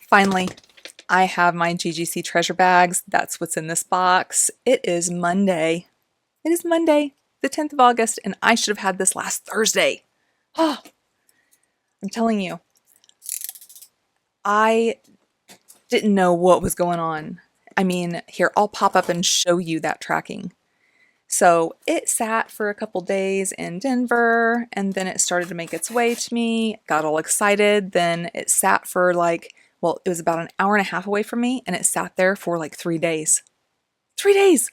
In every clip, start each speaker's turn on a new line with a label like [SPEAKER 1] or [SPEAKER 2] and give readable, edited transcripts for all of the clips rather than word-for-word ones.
[SPEAKER 1] Finally, I have my GGC Treasure Bags. That's what's in this box. It is Monday. It is Monday, the 10th of August, and I should have had this last Thursday. Oh, I'm telling you, I didn't know what was going on. I mean, here, I'll pop up and show you that tracking. So it sat for a couple days in Denver, and then it started to make its way to me. Got all excited. Then it sat for it was about an hour and a half away from me, and it sat there for like 3 days. 3 days!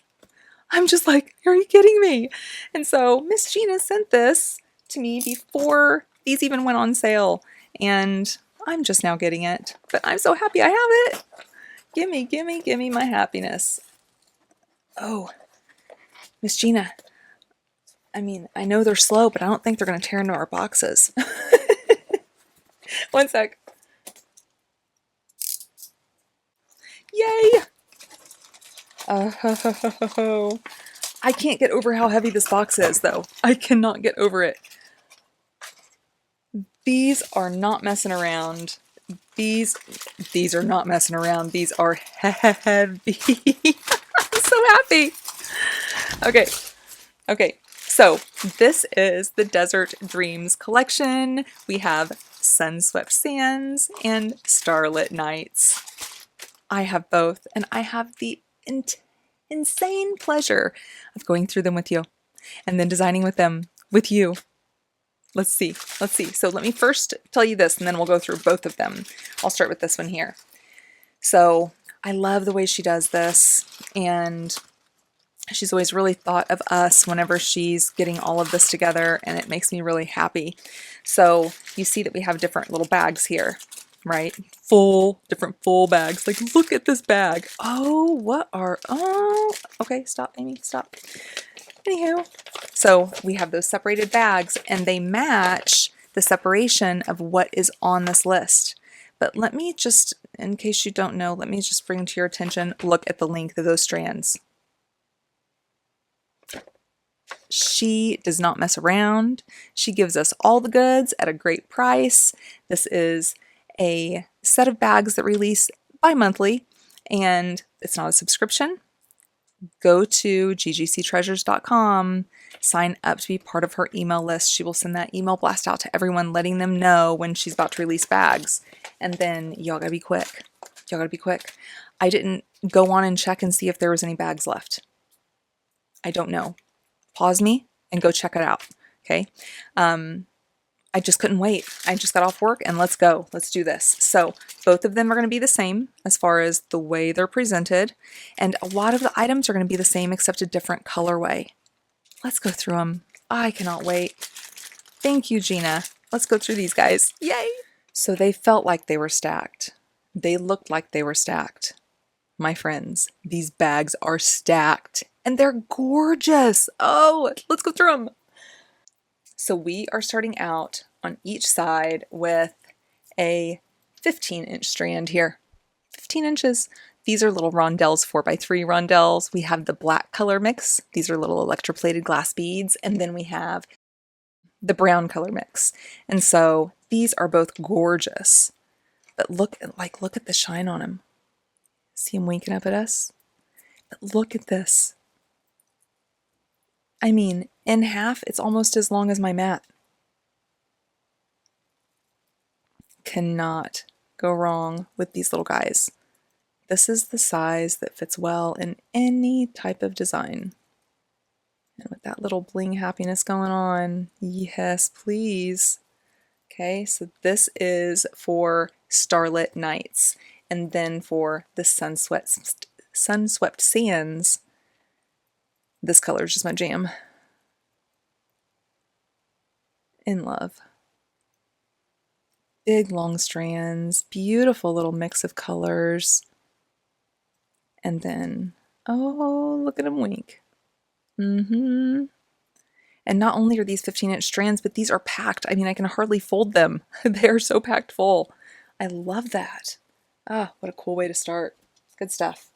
[SPEAKER 1] I'm just like, are you kidding me? And so Miss Gina sent this to me before these even went on sale, and I'm just now getting it. But I'm so happy I have it. Gimme, gimme, gimme my happiness. Oh, Miss Gina, I mean, I know they're slow, but I don't think they're going to tear into our boxes. One sec. Yay! Oh, I can't get over how heavy this box is, though. I cannot get over it. These are not messing around. These are not messing around. These are heavy. I'm so happy. Okay, so this is the Desert Dreams collection. We have Sun-Swept Sands and Starlit Nights. I have both, and I have the insane pleasure of going through them with you and then designing with them with you. Let's see. So let me first tell you this, and then we'll go through both of them. I'll start with this one here. So I love the way she does this, and she's always really thought of us whenever she's getting all of this together, and it makes me really happy. So you see that we have different little bags here, right? Different full bags. Like, look at this bag. Oh, okay, stop, Amy, stop. Anywho, so we have those separated bags, and they match the separation of what is on this list. But let me just, in case you don't know, let me just bring to your attention, look at the length of those strands. She does not mess around. She gives us all the goods at a great price. This is a set of bags that release bi-monthly, and it's not a subscription. Go to ggctreasures.com, sign up to be part of her email list. She will send that email blast out to everyone, letting them know when she's about to release bags. And then y'all gotta be quick. Y'all gotta be quick. I didn't go on and check and see if there was any bags left. I don't know. Pause me and go check it out, okay? I just couldn't wait. I just got off work and let's go. Let's do this. So both of them are going to be the same as far as the way they're presented, and a lot of the items are going to be the same except a different colorway. Let's go through them. I cannot wait. Thank you, Gina. Let's go through these guys. Yay! So they felt like they were stacked. They looked like they were stacked. My friends, these bags are stacked and they're gorgeous. Oh, let's go through them. So we are starting out on each side with a 15-inch strand here. 15 inches. These are little rondelles, 4x3 rondelles. We have the black color mix. These are little electroplated glass beads. And then we have the brown color mix. And so these are both gorgeous. But look at the shine on them. See him winking up at us? But look at this. I mean, in half, it's almost as long as my mat. Cannot go wrong with these little guys. This is the size that fits well in any type of design. And with that little bling happiness going on, yes, please. Okay, so this is for Starlit Nights. And then for the Sun-Swept Sands, this color is just my jam. In love. Big long strands, beautiful little mix of colors. And then, oh, look at him wink. And not only are these 15-inch strands, but these are packed. I mean, I can hardly fold them. They are so packed full. I love that. Ah, what a cool way to start. Good stuff.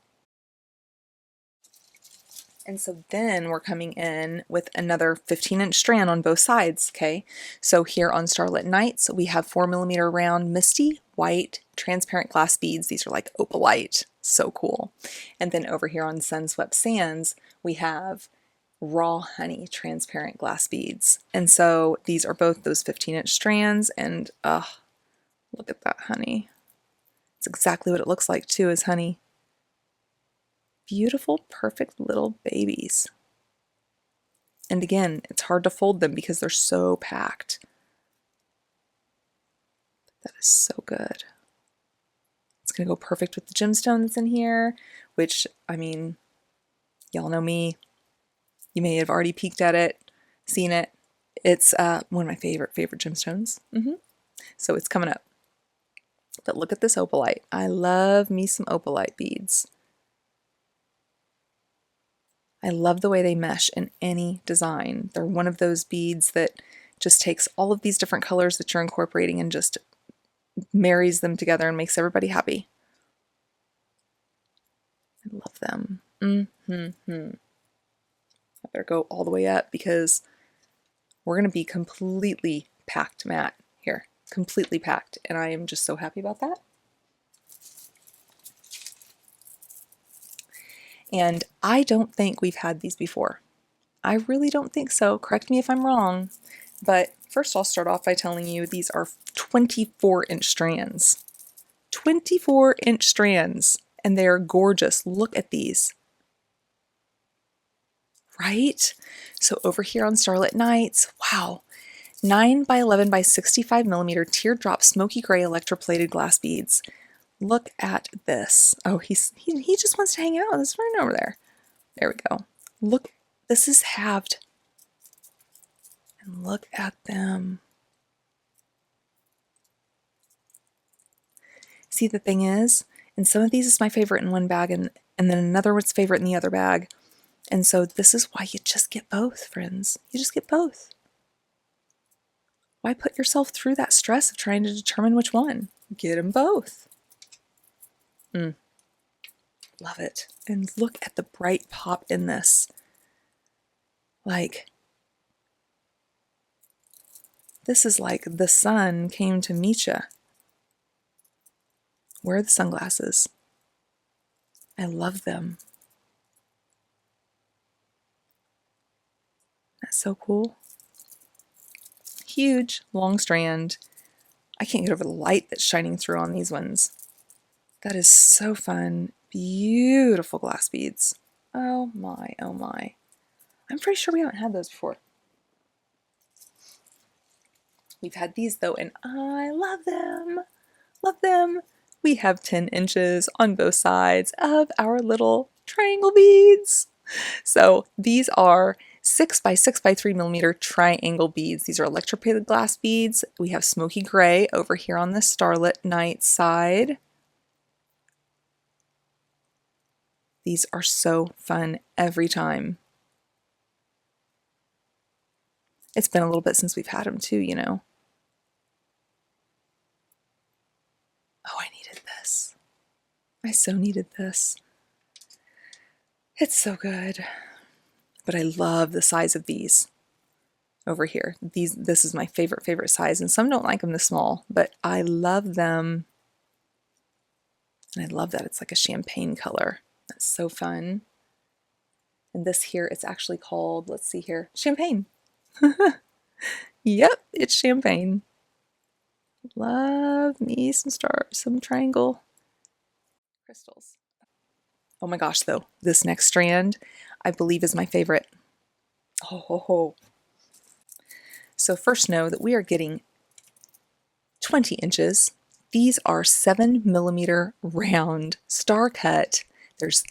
[SPEAKER 1] And so then we're coming in with another 15-inch strand on both sides, okay? So here on Starlit Nights, we have 4mm round Misty white transparent glass beads. These are like opalite. So cool. And then over here on Sunswept Sands, we have raw honey transparent glass beads. And so these are both those 15-inch strands, and look at that honey. It's exactly what it looks like too, is honey. Beautiful, perfect little babies. And again, it's hard to fold them because they're so packed. That is so good. It's going to go perfect with the gemstone that's in here, which, I mean, y'all know me. You may have already peeked at it, seen it. It's one of my favorite gemstones. So it's coming up. But look at this opalite. I love me some opalite beads. I love the way they mesh in any design. They're one of those beads that just takes all of these different colors that you're incorporating and just marries them together and makes everybody happy. I love them. I better go all the way up because we're going to be completely packed, Matt, here. Completely packed. And I am just so happy about that. And I don't think we've had these before. I really don't think so. Correct me if I'm wrong. But first I'll start off by telling you these are 24-inch strands. 24-inch strands. And they are gorgeous. Look at these. Right? So over here on Starlit Nights, wow. 9 by 11 by 65 millimeter teardrop smoky gray electroplated glass beads. Look at this. Oh, he just wants to hang out. This friend over there. There we go. Look, this is halved. And look at them. See, the thing is, and some of these is my favorite in one bag, and then another one's favorite in the other bag. And so this is why you just get both, friends. You just get both. Why put yourself through that stress of trying to determine which one? Get them both. Love it. And look at the bright pop in this. Like, this is like the sun came to meet you. Wear the sunglasses. I love them. That's so cool. Huge, long strand. I can't get over the light that's shining through on these ones. That is so fun. Beautiful glass beads. Oh my, oh my. I'm pretty sure we haven't had those before. We've had these though, and I love them. Love them. We have 10 inches on both sides of our little triangle beads. So these are 6 by 6 by 3 millimeter triangle beads. These are electroplated glass beads. We have smoky gray over here on the Starlit Night side. These are so fun every time. It's been a little bit since we've had them too, you know. Oh, I needed this. I so needed this. It's so good. But I love the size of these over here. This is my favorite size, and some don't like them this small, but I love them. And I love that it's like a champagne color. That's so fun. And this here, it's actually called, let's see here, champagne. Yep, it's champagne. Love me some triangle crystals. Oh my gosh, though, this next strand I believe is my favorite. Oh. So first know that we are getting 20 inches. These are 7 millimeter round star cut. There's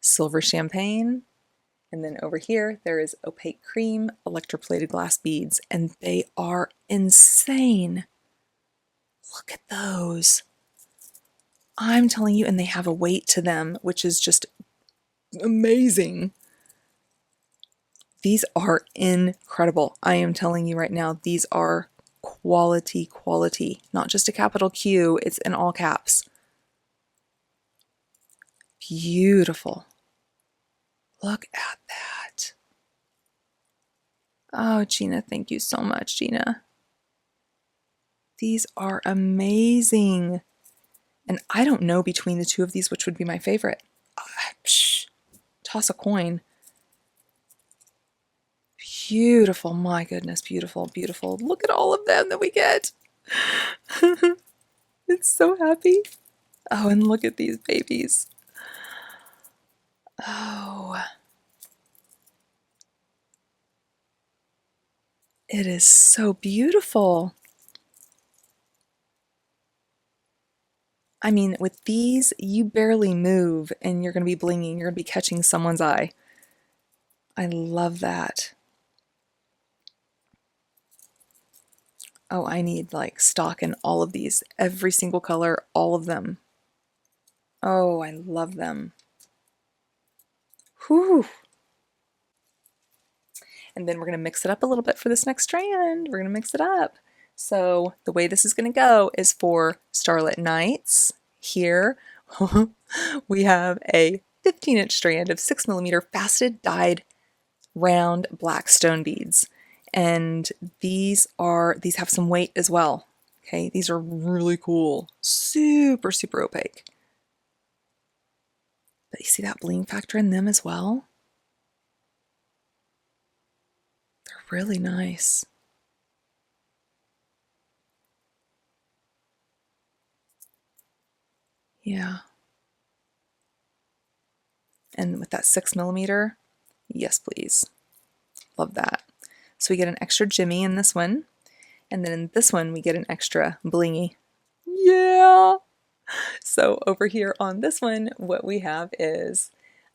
[SPEAKER 1] silver champagne, and then over here there is opaque cream electroplated glass beads, and they are insane. Look at those. I'm telling you, and they have a weight to them, which is just amazing. These are incredible. I am telling you right now, these are quality, not just a capital Q, it's in all caps. Beautiful. Look at that. Oh, Gina, thank you so much, Gina. These are amazing. And I don't know between the two of these which would be my favorite. Toss a coin. Beautiful, my goodness, beautiful, beautiful. Look at all of them that we get. It's so happy. Oh, and look at these babies. Oh, it is so beautiful. I mean, with these, you barely move and you're going to be blinging. You're going to be catching someone's eye. I love that. Oh, I need like stock in all of these. Every single color, all of them. Oh, I love them. Whew. And then we're going to mix it up a little bit for this next strand. We're going to mix it up. So the way this is going to go is for Starlit Nights. Here we have a 15-inch strand of 6mm faceted dyed round black stone beads. And these have some weight as well. Okay, these are really cool. Super, super opaque. But you see that bling factor in them as well? They're really nice. Yeah. And with that 6mm, yes please. Love that. So we get an extra Jimmy in this one, and then in this one we get an extra blingy. Yeah! So over here on this one, what we have is,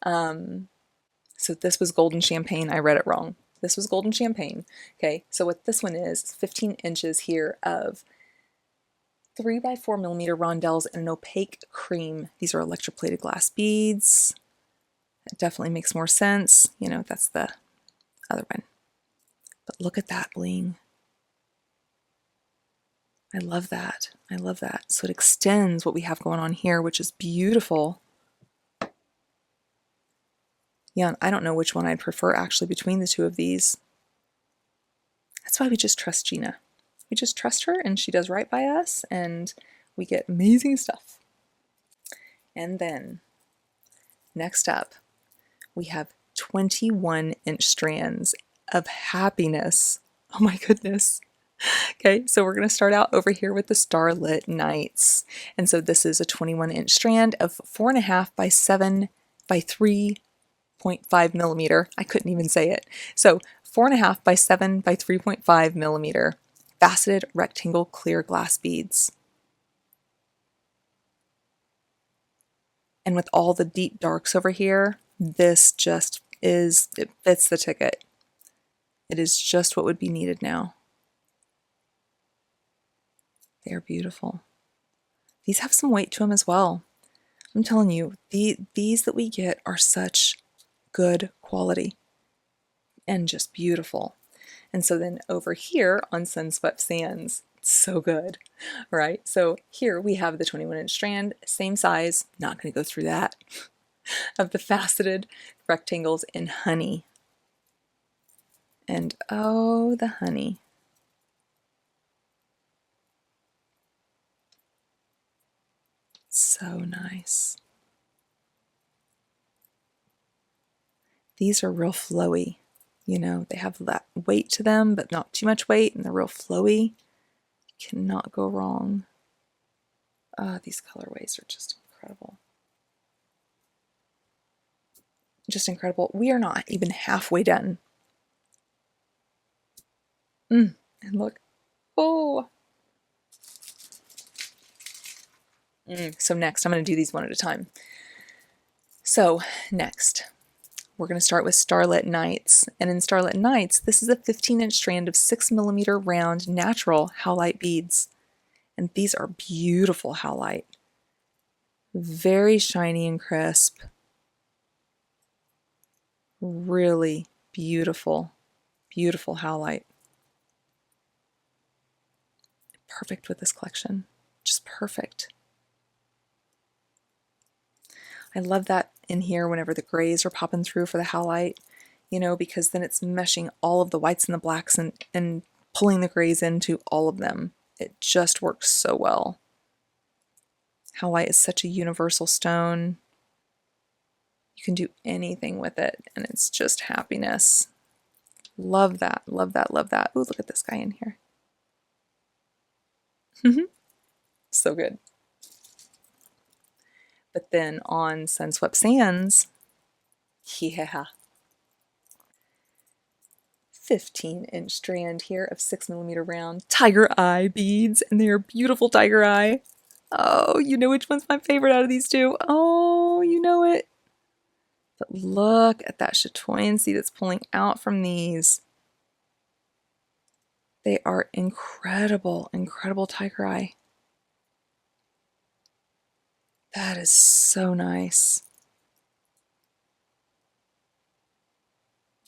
[SPEAKER 1] so this was Golden Champagne, I read it wrong. This was Golden Champagne. Okay, so what this one is 15 inches here of 3x4mm rondelles and an opaque cream. These are electroplated glass beads. It definitely makes more sense. You know, that's the other one. But look at that bling. I love that. I love that. So it extends what we have going on here, which is beautiful. Yeah, I don't know which one I'd prefer actually between the two of these. That's why we just trust Gina. We just trust her and she does right by us and we get amazing stuff. And then next up, we have 21-inch strands of happiness. Oh my goodness. Okay, so we're going to start out over here with the Starlit Nights. And so this is a 21-inch strand of 4.5 by 7 by 3.5mm. I couldn't even say it. So 4.5 by 7 by 3.5mm faceted rectangle clear glass beads. And with all the deep darks over here, this just is, it fits the ticket. It is just what would be needed now. They are beautiful. These have some weight to them as well. I'm telling you, these that we get are such good quality and just beautiful. And so then over here on Sunswept Sands, so good, right? So here we have the 21-inch strand, same size, not going to go through that, of the faceted rectangles in honey. And oh, the honey. So nice. These are real flowy. You know, they have that weight to them, but not too much weight, and they're real flowy. Cannot go wrong. These colorways are just incredible. Just incredible. We are not even halfway done. And look. Oh. So next, I'm going to do these one at a time. So next, we're going to start with Starlit Nights. And in Starlit Nights, this is a 15-inch strand of 6mm round natural howlite beads. And these are beautiful howlite. Very shiny and crisp. Really beautiful, beautiful howlite. Perfect with this collection. Just perfect. I love that in here whenever the grays are popping through for the howlite, you know, because then it's meshing all of the whites and the blacks and pulling the grays into all of them. It just works so well. Howlite is such a universal stone. You can do anything with it, and it's just happiness. Love that, love that, love that. Ooh, look at this guy in here. So good. But then on Sunswept Sands, yeah, 15-inch strand here of 6mm round tiger eye beads, and they are beautiful tiger eye. Oh, you know which one's my favorite out of these two. Oh, you know it. But look at that chatoyancy that's pulling out from these. They are incredible, incredible tiger eye. That is so nice.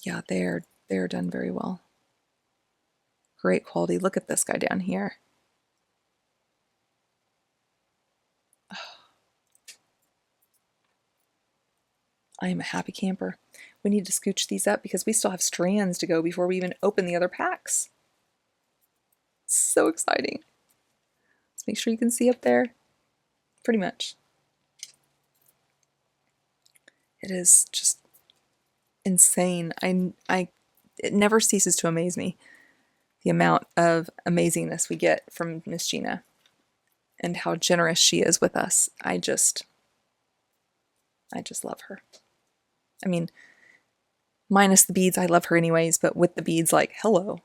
[SPEAKER 1] Yeah, they're done very well. Great quality. Look at this guy down here. I am a happy camper. We need to scooch these up because we still have strands to go before we even open the other packs. So exciting. Let's make sure you can see up there. Pretty much. It is just insane. It never ceases to amaze me, the amount of amazingness we get from Miss Gina and how generous she is with us. I just love her. I mean, minus the beads, I love her anyways, but with the beads, like, hello.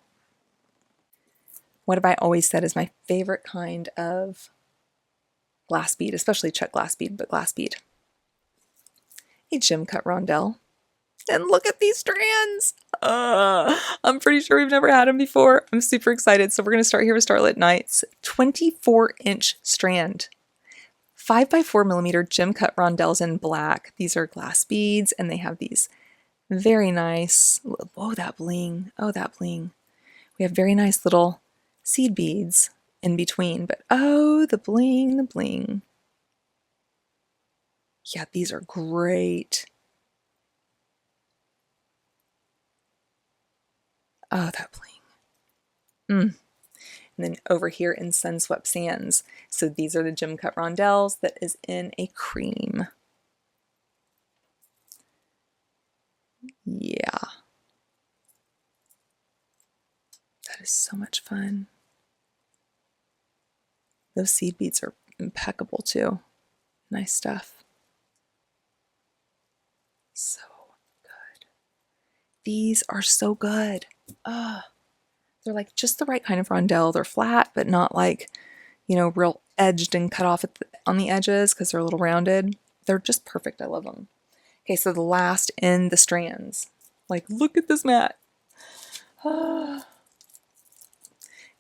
[SPEAKER 1] What have I always said is my favorite kind of glass bead, especially Czech glass bead, but glass bead? A gem cut rondelle. And look at these strands! I'm pretty sure we've never had them before. I'm super excited. So we're going to start here with Starlit Nights. 24-inch strand. 5x4mm gem cut rondelles in black. These are glass beads, and they have these very nice, oh, that bling. Oh, that bling. We have very nice little seed beads in between, but oh, the bling, the bling. Yeah, these are great. Oh, that bling. And then over here in Sunswept Sands. So these are the gem cut rondelles that is in a cream. Yeah. That is so much fun. Those seed beads are impeccable too. Nice stuff. So good. These are so good. They're like just the right kind of rondelle. They're flat, but not like, you know, real edged and cut off on the edges because they're a little rounded. They're just perfect. I love them. Okay, so the last in the strands. Like, look at this mat.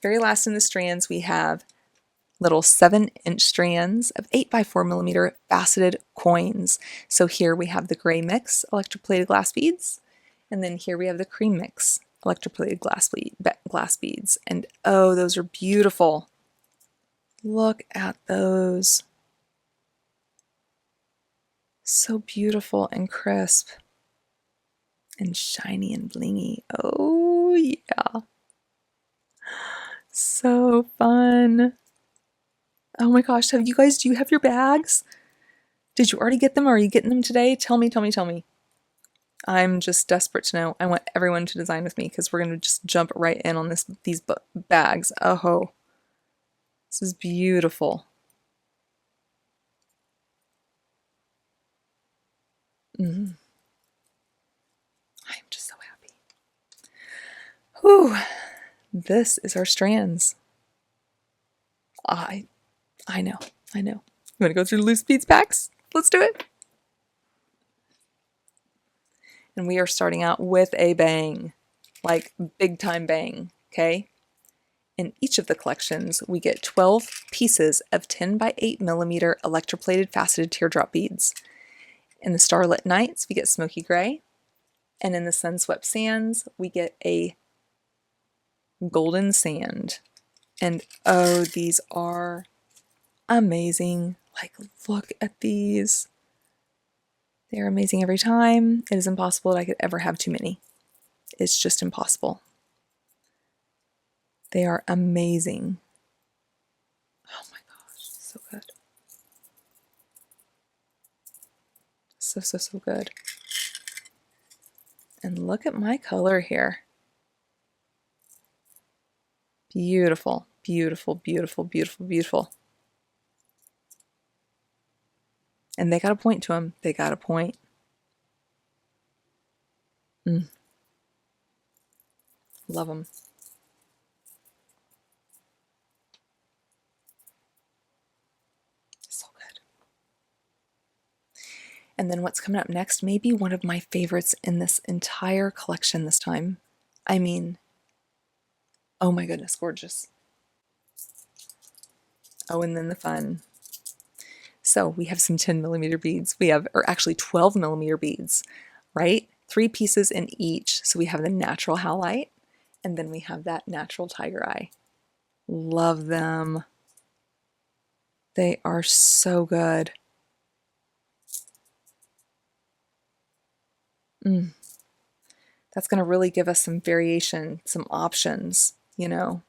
[SPEAKER 1] Very last in the strands, we have little 7-inch strands of 8x4mm faceted coins. So here we have the gray mix electroplated glass beads, and then here we have the cream mix electroplated glass beads. And oh, those are beautiful. Look at those. So beautiful and crisp and shiny and blingy. Oh yeah. So fun. Oh my gosh, do you have your bags? Did you already get them or are you getting them today? Tell me, tell me, tell me. I'm just desperate to know. I want everyone to design with me because we're going to just jump right in on these bags. Oh, this is beautiful. I'm just so happy. Whew. This is our strands. I know. You want to go through the loose beads packs? Let's do it. And we are starting out with a bang, like big time bang, okay? In each of the collections, we get 12 pieces of 10x8mm electroplated faceted teardrop beads. In the Starlit Nights, we get smoky gray. And in the Sunswept Sands, we get a golden sand. And oh, these are amazing. Like, look at these. They are amazing every time. It is impossible that I could ever have too many. It's just impossible. They are amazing. So, so, so good. And look at my color here. Beautiful, beautiful, beautiful, beautiful, beautiful. And they got a point to them. They got a point. Love them. So good. And then what's coming up next may be one of my favorites in this entire collection this time. I mean, oh my goodness, gorgeous. Oh, and then the fun. So we have some 10mm beads. We have, or actually 12mm beads, right? 3 pieces in each. So we have the natural howlite, and then we have that natural tiger eye. Love them. They are so good. That's going to really give us some variation, some options, you know.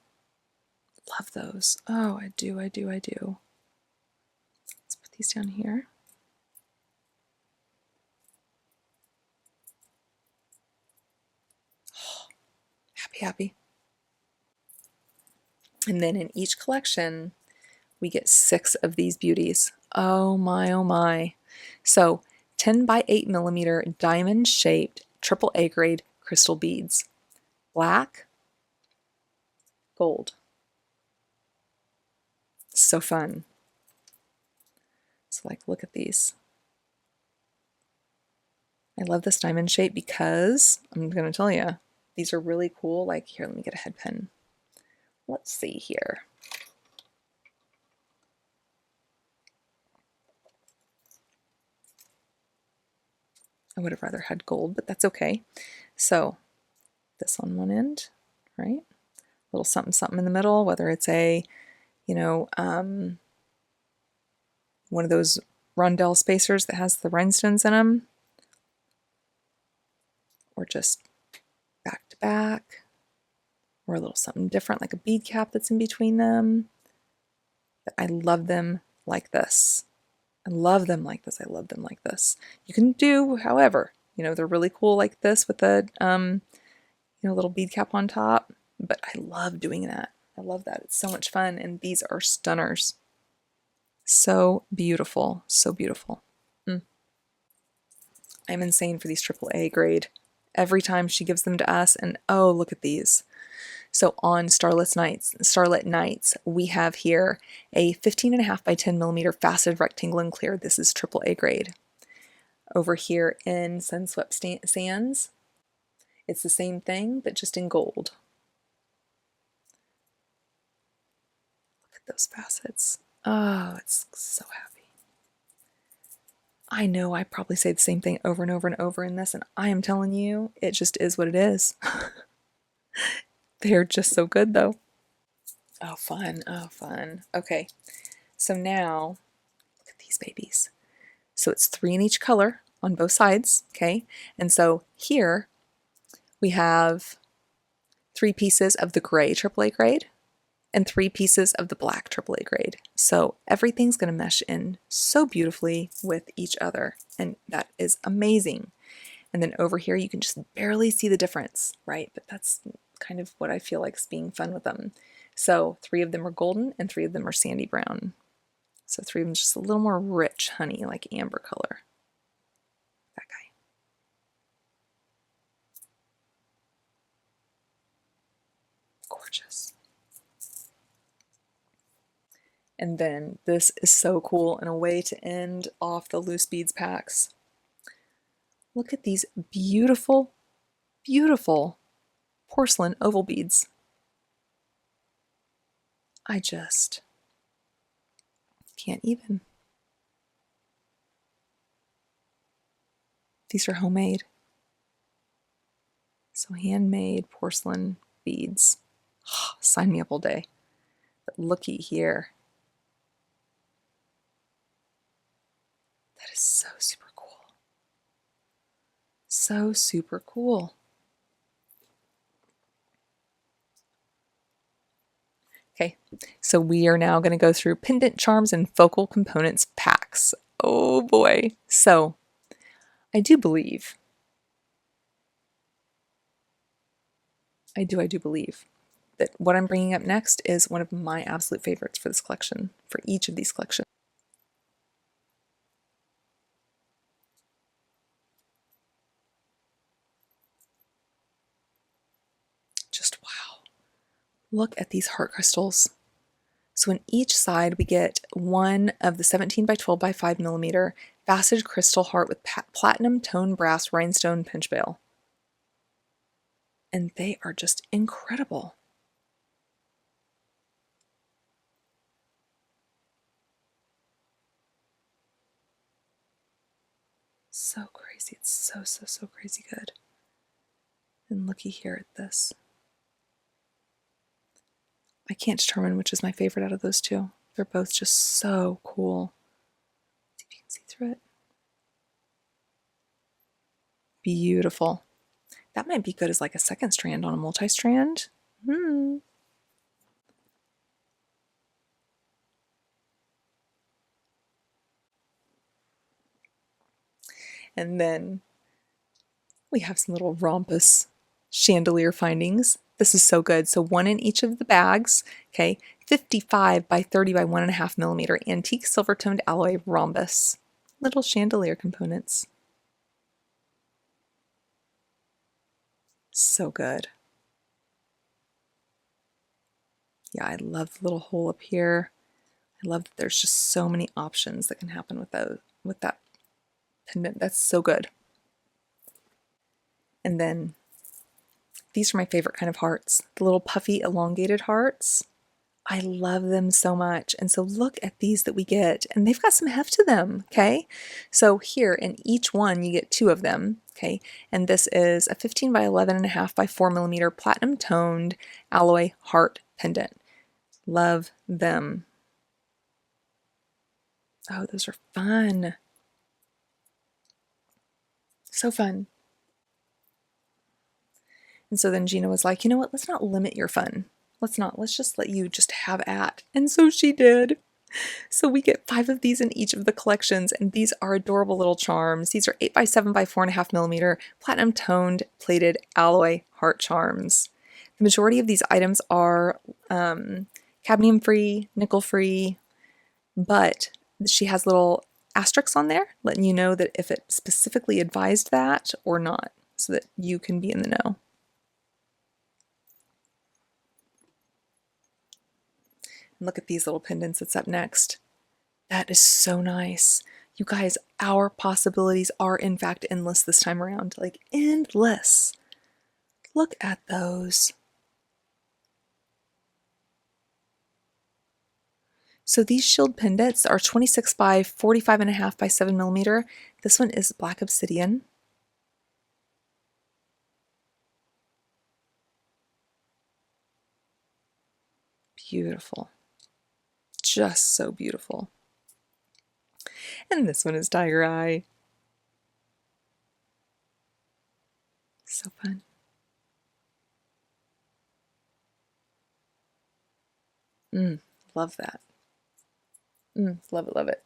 [SPEAKER 1] Love those. Oh, I do, I do, I do. Let's put these down here. Oh, happy, happy. And then in each collection, we get 6 of these beauties. Oh my, oh my. So 10 by 8mm diamond shaped AAA grade crystal beads. Black, gold. So fun. So like, look at these. I love this diamond shape because I'm going to tell you, these are really cool. Like here, let me get a head pin. Let's see here. I would have rather had gold, but that's okay. So this on one end, right? A little something, something in the middle, whether it's a, you know, one of those rondelle spacers that has the rhinestones in them, or just back to back, or a little something different like a bead cap that's in between them. But I love them like this. I love them like this. I love them like this. You can do, however, you know, they're really cool like this with a, you know, little bead cap on top. But I love doing that. I love that. It's so much fun. And these are stunners. So beautiful. So beautiful. I'm insane for these AAA grade. Every time she gives them to us, and oh, look at these. So on Starlit Nights, we have here a 15.5 by 10mm faceted rectangle and clear. This is AAA grade. Over here in Sunswept Sands, it's the same thing, but just in gold. Look at those facets. Oh, it's so happy. I know I probably say the same thing over and over and over in this, and I am telling you, it just is what it is. They're just so good, though. Oh, fun. Oh, fun. Okay, so now, look at these babies. So it's 3 in each color on both sides, okay? And so here we have 3 pieces of the gray AAA grade and 3 pieces of the black AAA grade. So everything's going to mesh in so beautifully with each other, and that is amazing. And then over here you can just barely see the difference, right? But that's kind of what I feel like is being fun with them. So 3 of them are golden and 3 of them are sandy brown. So 3 of them just a little more rich honey, like amber color. That guy. Gorgeous. And then this is so cool, and a way to end off the loose beads packs. Look at these beautiful, beautiful porcelain oval beads. I just can't even. These are homemade. So handmade porcelain beads. Oh, sign me up all day. But looky here. That is so super cool. So super cool. Okay, so we are now going to go through pendant charms and focal components packs. Oh boy. So I do believe, I do believe that what I'm bringing up next is one of my absolute favorites for this collection, for each of these collections. Just wow. Look at these heart crystals. So in each side we get one of the 17 by 12 by 5 millimeter faceted crystal heart with platinum tone brass rhinestone pinch bail. And they are just incredible. So crazy. It's so crazy good. And looky here at this. I can't determine which is my favorite out of those two. They're both just so cool. See if you can see through it. Beautiful. That might be good as like a second strand on a multi-strand. And then we have some little Rompus chandelier findings. This is so good. So one in each of the bags, okay, 55 by 30 by 1.5 millimeter antique silver toned alloy rhombus. Little chandelier components. So good. Yeah, I love the little hole up here. I love that there's just so many options that can happen with that pendant. That's so good. And then these are my favorite kind of hearts, the little puffy elongated hearts. I love them so much. And so look at these that we get, and they've got some heft to them, okay? So here in each one, you get 2 of them, okay? And this is a 15 by 11.5 by 4 millimeter platinum toned alloy heart pendant. Love them. Oh, those are fun. So fun. And so then Gina was like, you know what, let's not limit your fun. Let's just let you just have at. And so she did. So we get 5 of these in each of the collections, and these are adorable little charms. These are 8 by 7 by 4.5 millimeter platinum toned plated alloy heart charms. The majority of these items are cadmium free, nickel free, but she has little asterisks on there letting you know that if it specifically advised that or not, so that you can be in the know. And look at these little pendants that's up next. That is so nice. You guys, our possibilities are in fact endless this time around. Like endless. Look at those. So these shield pendants are 26 by 45.5 by 7 millimeter. This one is black obsidian. Beautiful. Just so beautiful. And this one is tiger eye. So fun. Love that. Love it, love it.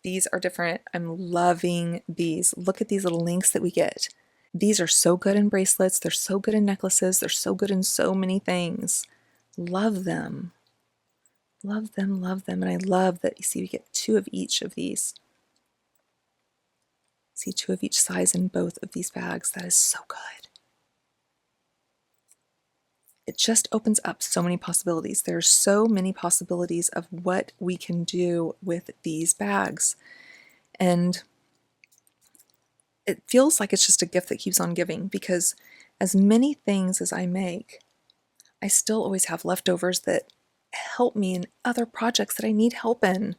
[SPEAKER 1] These are different. I'm loving these. Look at these little links that we get. These are so good in bracelets. They're so good in necklaces. They're so good in so many things. Love them. Love them, love them. And I love that, you see, we get 2 of each of these. See, 2 of each size in both of these bags. That is so good. It just opens up so many possibilities. There's so many possibilities of what we can do with these bags. And it feels like it's just a gift that keeps on giving, because as many things as I make, I still always have leftovers that help me in other projects that I need help in.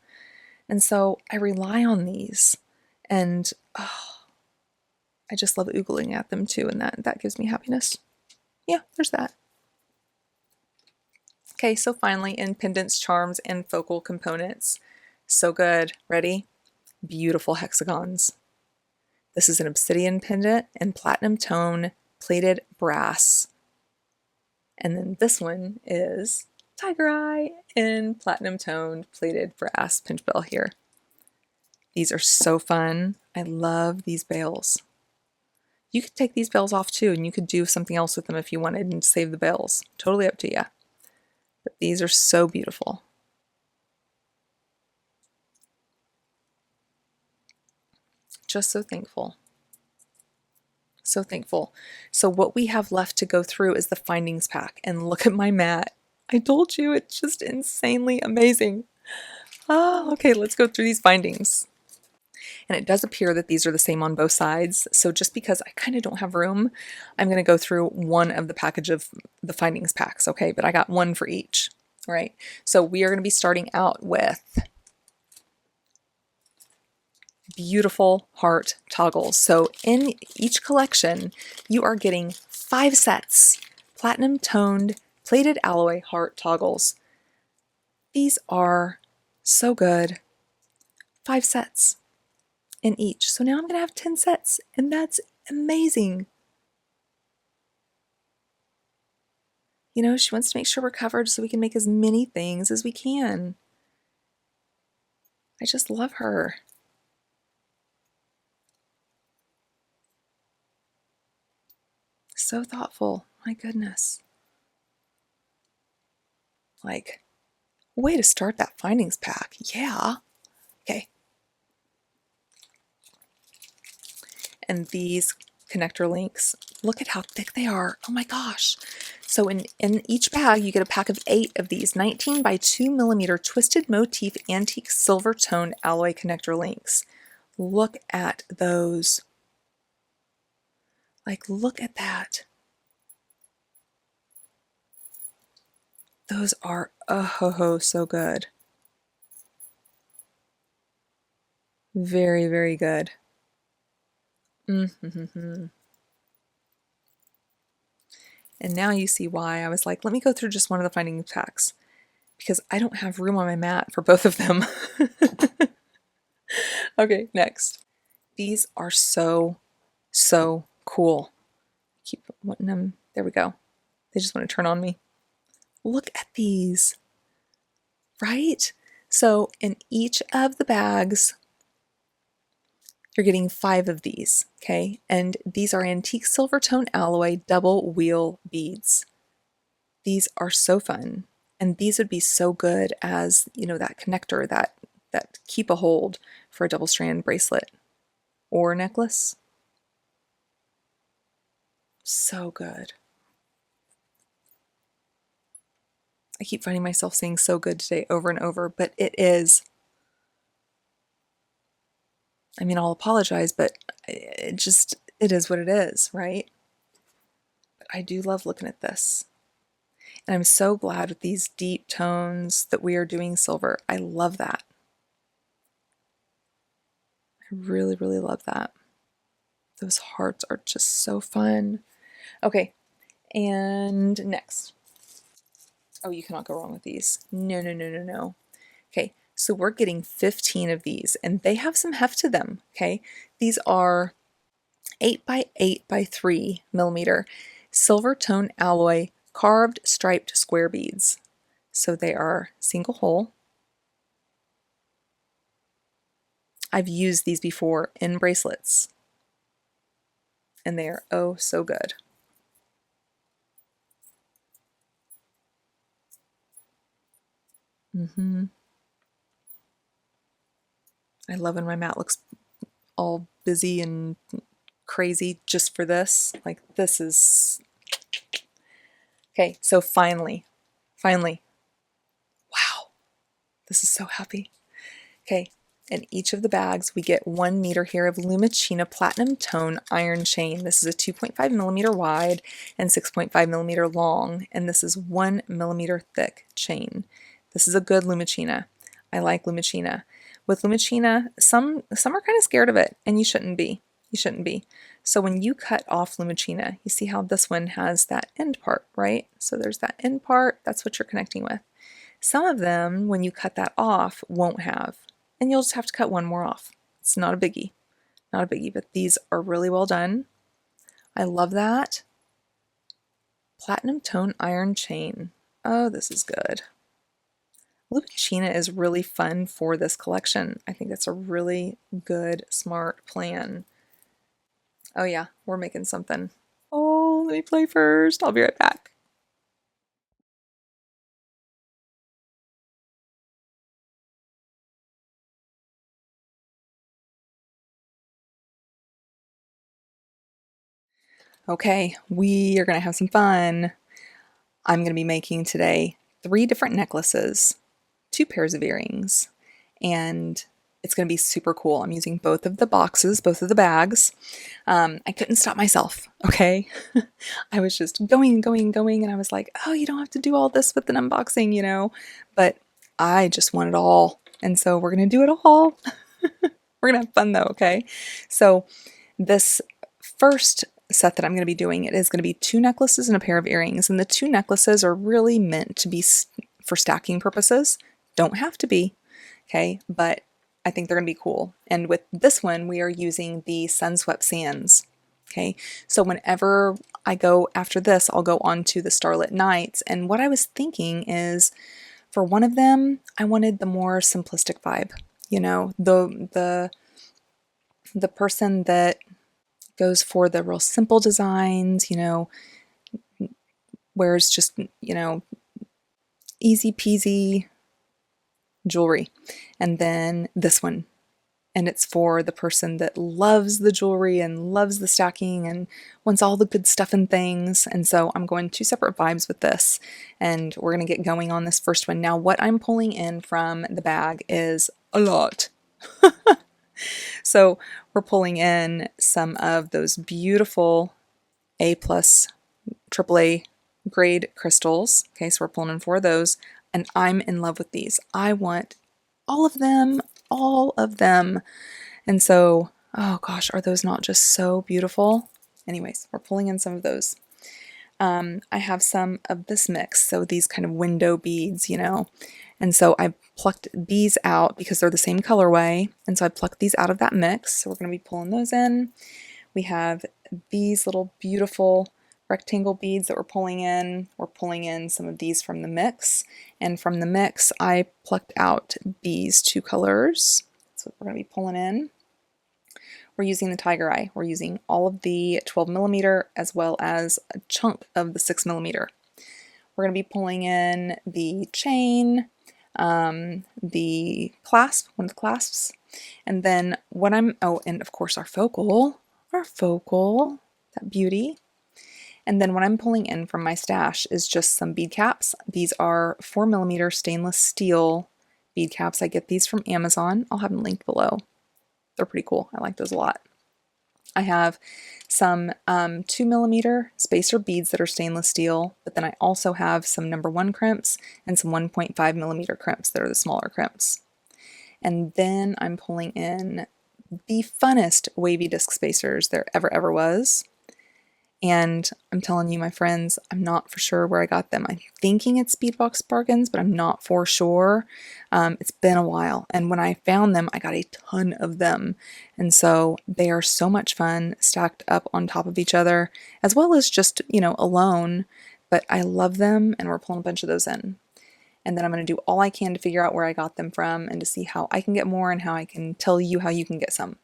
[SPEAKER 1] And so I rely on these, and I just love oogling at them too, and that gives me happiness. Yeah, there's that. Okay, so finally, in pendants, charms, and focal components. So good. Ready? Beautiful hexagons. This is an obsidian pendant and platinum tone plated brass. And then this one is tiger eye in platinum toned plated brass pinch bell here. These are so fun. I love these bails. You could take these bails off too, and you could do something else with them if you wanted and save the bails. Totally up to you. But these are so beautiful. Just so thankful. So thankful. So what we have left to go through is the findings pack, and look at my mat. I told you, it's just insanely amazing. Okay, let's go through these findings. And it does appear that these are the same on both sides. So just because I kind of don't have room, I'm going to go through one of the package of the findings packs, okay? But I got one for each, all right? So we are going to be starting out with beautiful heart toggles. So in each collection, you are getting 5 sets, platinum toned plated alloy heart toggles. These are so good. 5 sets in each. So now I'm going to have 10 sets, and that's amazing. You know, she wants to make sure we're covered so we can make as many things as we can. I just love her. So thoughtful. My goodness. Like, way to start that findings pack. Yeah. Okay. And these connector links, look at how thick they are. Oh my gosh. So in each bag, you get a pack of 8 of these 19 by 2 millimeter twisted motif antique silver tone alloy connector links. Look at those. Like, look at that. Those are so good. Very, very good. And now you see why I was like, let me go through just one of the finding packs, because I don't have room on my mat for both of them. Okay, next. These are so cool. Keep wanting them. There we go. They just want to turn on me. Look at these, right? So in each of the bags, you're getting 5 of these, okay? And these are antique silver tone alloy double wheel beads. These are so fun. And these would be so good as, you know, that connector, that keep a hold for a double strand bracelet or necklace. So good. I keep finding myself saying so good today over and over, but it is. I mean, I'll apologize, but it is what it is, right? But I do love looking at this. And I'm so glad with these deep tones that we are doing silver. I love that. I really, really love that. Those hearts are just so fun. Okay, and next. Oh, you cannot go wrong with these. No. Okay, so we're getting 15 of these, and they have some heft to them, okay? These are 8 by 8 by 3 millimeter silver tone alloy carved striped square beads. So they are single hole. I've used these before in bracelets, and they are oh so good. I love when my mat looks all busy and crazy just for this. Like, this is... Okay, so finally, wow, this is so happy. Okay, in each of the bags, we get 1 meter here of Lumicina Platinum Tone iron chain. This is a 2.5 millimeter wide and 6.5 millimeter long, and this is 1 millimeter thick chain. This is a good Lumicina. I like Lumicina. With Lumicina, some are kind of scared of it, and you shouldn't be. You shouldn't be. So when you cut off Lumicina, you see how this one has that end part, right? So there's that end part, that's what you're connecting with. Some of them, when you cut that off, won't have, and you'll just have to cut one more off. It's not a biggie, not a biggie, but these are really well done. I love that. Platinum tone iron chain. Oh, this is good. Lupicina is really fun for this collection. I think that's a really good, smart plan. Oh yeah, we're making something. Oh, let me play first. I'll be right back. Okay, we are gonna have some fun. I'm gonna be making today 3 different necklaces, 2 pairs of earrings, and it's going to be super cool. I'm using both of the boxes, both of the bags. I couldn't stop myself, okay? I was just going and going and going, and I was like, oh, you don't have to do all this with an unboxing, you know? But I just want it all. And so we're going to do it all. We're going to have fun though, okay? So this first set that I'm going to be doing, it is going to be 2 necklaces and a pair of earrings. And the 2 necklaces are really meant to be for stacking purposes. Don't have to be, okay? But I think they're going to be cool. And with this one, we are using the Sunswept Sands. Okay, so whenever I go after this, I'll go on to the Starlit Nights. And what I was thinking is, for one of them, I wanted the more simplistic vibe. You know, the person that goes for the real simple designs, you know, wears just, you know, easy peasy jewelry. And then this one, and it's for the person that loves the jewelry and loves the stacking and wants all the good stuff and things. And so I'm going 2 separate vibes with this, and we're going to get going on this first one. Now, what I'm pulling in from the bag is a lot. So we're pulling in some of those beautiful A+, AAA grade crystals. Okay, so we're pulling in 4 of those, and I'm in love with these. I want all of them, all of them. And so, oh gosh, are those not just so beautiful? Anyways, we're pulling in some of those. I have some of this mix, so these kind of window beads, you know. And so I plucked these out because they're the same colorway. And so I plucked these out of that mix. So we're going to be pulling those in. We have these little beautiful rectangle beads that we're pulling in. We're pulling in some of these from the mix. And from the mix, I plucked out these 2 colors. That's what we're going to be pulling in. We're using the Tiger Eye. We're using all of the 12mm as well as a chunk of the 6mm. We're going to be pulling in the chain, the clasp, one of the clasps, and then what I'm, oh, and of course our focal, that beauty. And then what I'm pulling in from my stash is just some bead caps. These are 4mm stainless steel bead caps. I get these from Amazon. I'll have them linked below. They're pretty cool. I like those a lot. I have some 2mm spacer beads that are stainless steel, but then I also have some #1 crimps and some 1.5mm crimps that are the smaller crimps. And then I'm pulling in the funnest wavy disc spacers there ever was. And I'm telling you, my friends, I'm not for sure where I got them. I'm thinking it's Speedbox Bargains, but I'm not for sure. It's been a while. And when I found them, I got a ton of them. And so they are so much fun stacked up on top of each other, as well as just, you know, alone. But I love them, and we're pulling a bunch of those in. And then I'm going to do all I can to figure out where I got them from and to see how I can get more and how I can tell you how you can get some.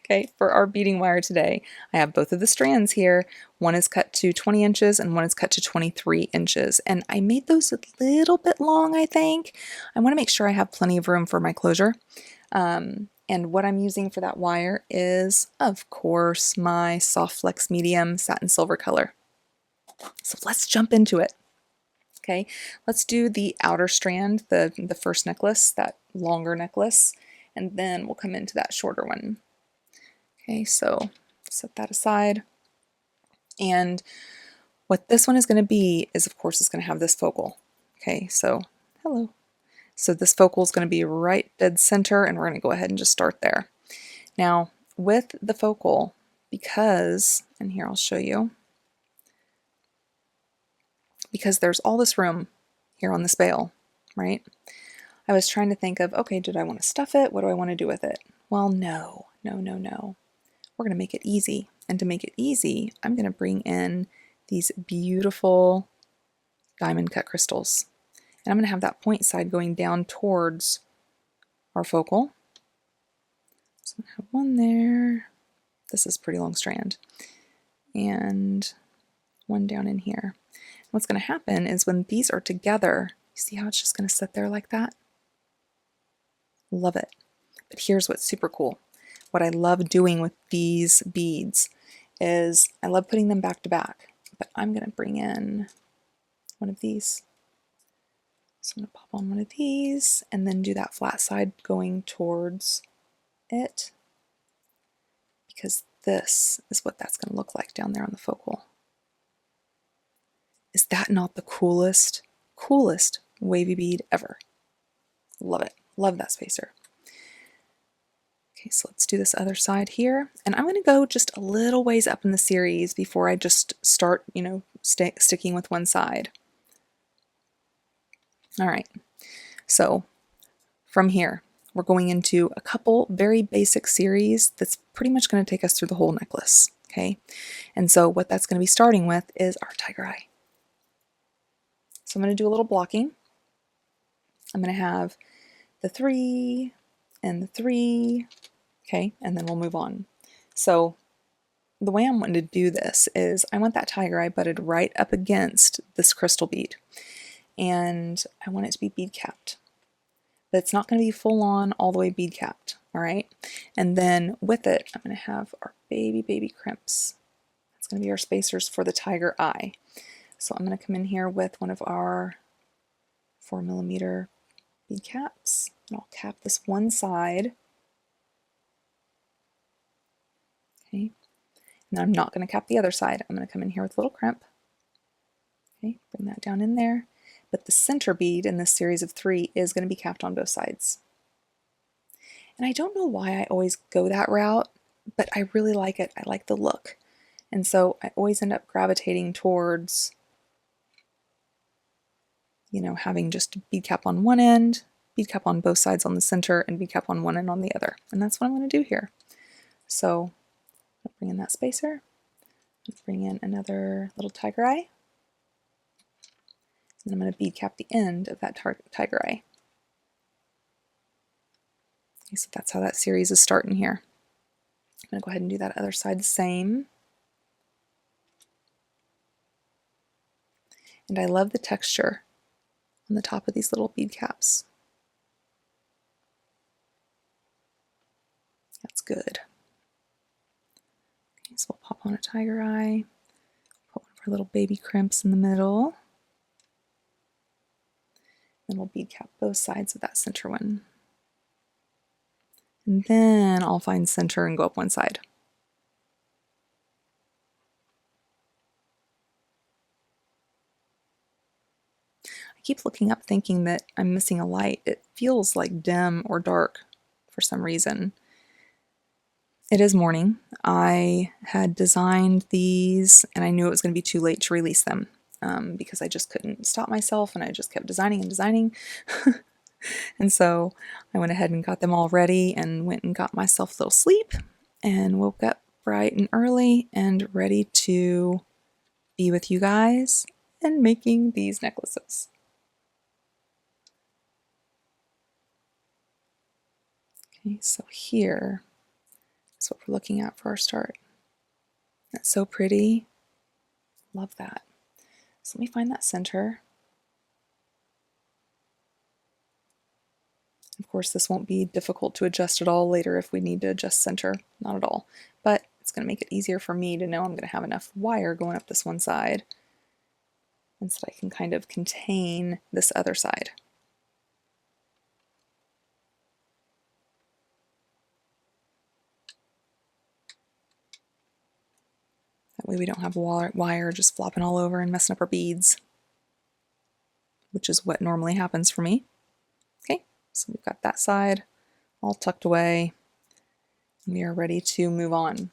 [SPEAKER 1] Okay, for our beading wire today, I have both of the strands here. One is cut to 20 inches and one is cut to 23 inches. And I made those a little bit long, I think. I want to make sure I have plenty of room for my closure. And what I'm using for that wire is, of course, my Soft Flex Medium Satin Silver color. So let's jump into it. Okay, let's do the outer strand, the first necklace, that longer necklace, and then we'll come into that shorter one. Okay, so set that aside. And what this one is going to be is, of course, it's going to have this focal. Okay, so hello. So this focal is going to be right dead center, and we're going to go ahead and just start there. Now, with the focal, because, and here I'll show you, because there's all this room here on this bail, right? I was trying to think of, okay, did I want to stuff it? What do I want to do with it? Well, no. We're going to make it easy. And to make it easy, I'm going to bring in these beautiful diamond cut crystals. And I'm going to have that point side going down towards our focal. So I'm going to have one there. This is a pretty long strand. And one down in here. What's going to happen is when these are together, you see how it's just going to sit there like that? Love it. But here's what's super cool. What I love doing with these beads is I love putting them back to back, but I'm going to bring in one of these. So I'm going to pop on one of these and then do that flat side going towards it, because this is what that's going to look like down there on the focal. Is that not the coolest wavy bead ever? Love it. Love that spacer. Okay, so let's do this other side here. And I'm going to go just a little ways up in the series before I just start, sticking with one side. All right, so from here, we're going into a couple very basic series that's pretty much going to take us through the whole necklace, okay? And so what that's going to be starting with is our tiger eye. So I'm going to do a little blocking. I'm going to have the 3 and the 3, okay, and then we'll move on. So the way I'm wanting to do this is I want that tiger eye butted right up against this crystal bead. And I want it to be bead capped. But it's not going to be full on all the way bead capped, all right? And then with it, I'm going to have our baby crimps. That's going to be our spacers for the tiger eye. So I'm going to come in here with one of our 4mm bead caps, and I'll cap this one side. Okay, and I'm not going to cap the other side. I'm going to come in here with a little crimp. Okay, bring that down in there. But the center bead in this series of 3 is going to be capped on both sides. And I don't know why I always go that route, but I really like it. I like the look. And so I always end up gravitating towards, having just a bead cap on one end, bead cap on both sides on the center, and bead cap on one end on the other. And that's what I'm going to do here. So I'll bring in that spacer. Let's bring in another little tiger eye. And I'm going to bead cap the end of that tiger eye. Okay, so that's how that series is starting here. I'm going to go ahead and do that other side the same. And I love the texture on the top of these little bead caps. That's good. Okay, so we'll pop on a tiger eye, put one of our little baby crimps in the middle. Then we'll bead cap both sides of that center one. And then I'll find center and go up one side. I keep looking up thinking that I'm missing a light. It feels like dim or dark for some reason. It is morning. I had designed these and I knew it was going to be too late to release them. Because I just couldn't stop myself and I just kept designing and designing. And so I went ahead and got them all ready and went and got myself a little sleep and woke up bright and early and ready to be with you guys and making these necklaces. Okay, so here is what we're looking at for our start. That's so pretty. Love that. So let me find that center. Of course, this won't be difficult to adjust at all later if we need to adjust center, not at all. But it's going to make it easier for me to know I'm going to have enough wire going up this one side, and so I can kind of contain this other side. That way we don't have wire just flopping all over and messing up our beads, which is what normally happens for me. Okay, so we've got that side all tucked away. We are ready to move on.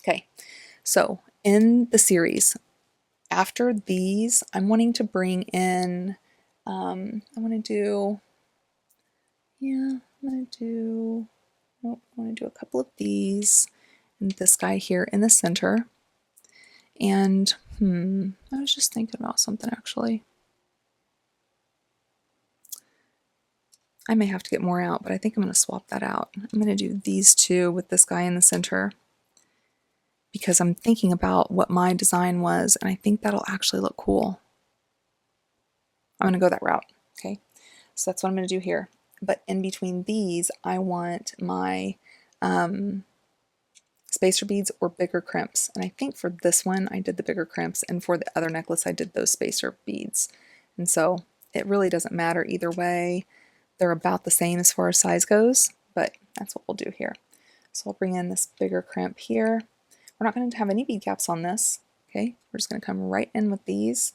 [SPEAKER 1] Okay, so in the series, after these, I'm wanting to bring in, I want to do a couple of these, and this guy here in the center. And I was just thinking about something actually. I may have to get more out, but I think I'm going to swap that out. I'm going to do these two with this guy in the center because I'm thinking about what my design was, and I think that'll actually look cool. I'm going to go that route, okay? So that's what I'm going to do here. But in between these, I want my spacer beads or bigger crimps. And I think for this one, I did the bigger crimps, and for the other necklace, I did those spacer beads. And so it really doesn't matter either way. They're about the same as far as size goes, but that's what we'll do here. So I'll bring in this bigger crimp here. We're not going to have any bead caps on this, okay? We're just going to come right in with these,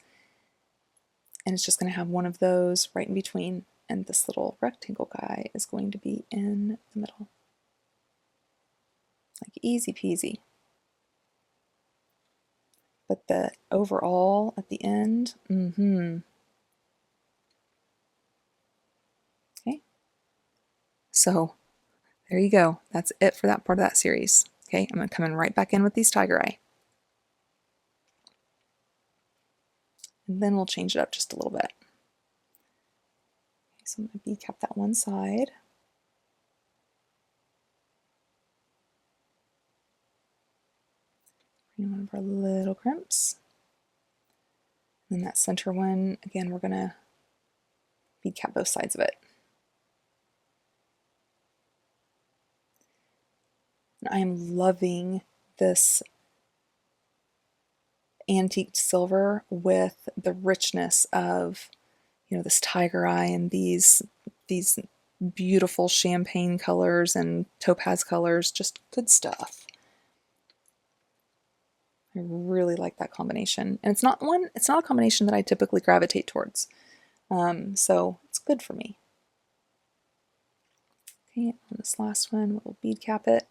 [SPEAKER 1] and it's just going to have one of those right in between, and this little rectangle guy is going to be in the middle. Like easy peasy. But the overall at the end, okay. So there you go. That's it for that part of that series. Okay, I'm going to come in right back in with these tiger eye. And then we'll change it up just a little bit. Okay, so I'm going to bead cap that one side. Bring one of our little crimps. And then that center one, again, we're going to bead cap both sides of it. And I am loving this antiqued silver with the richness of, you know, this tiger eye and these beautiful champagne colors and topaz colors, just good stuff. I really like that combination. And it's not a combination that I typically gravitate towards. So it's good for me. Okay, on this last one, we'll bead cap it.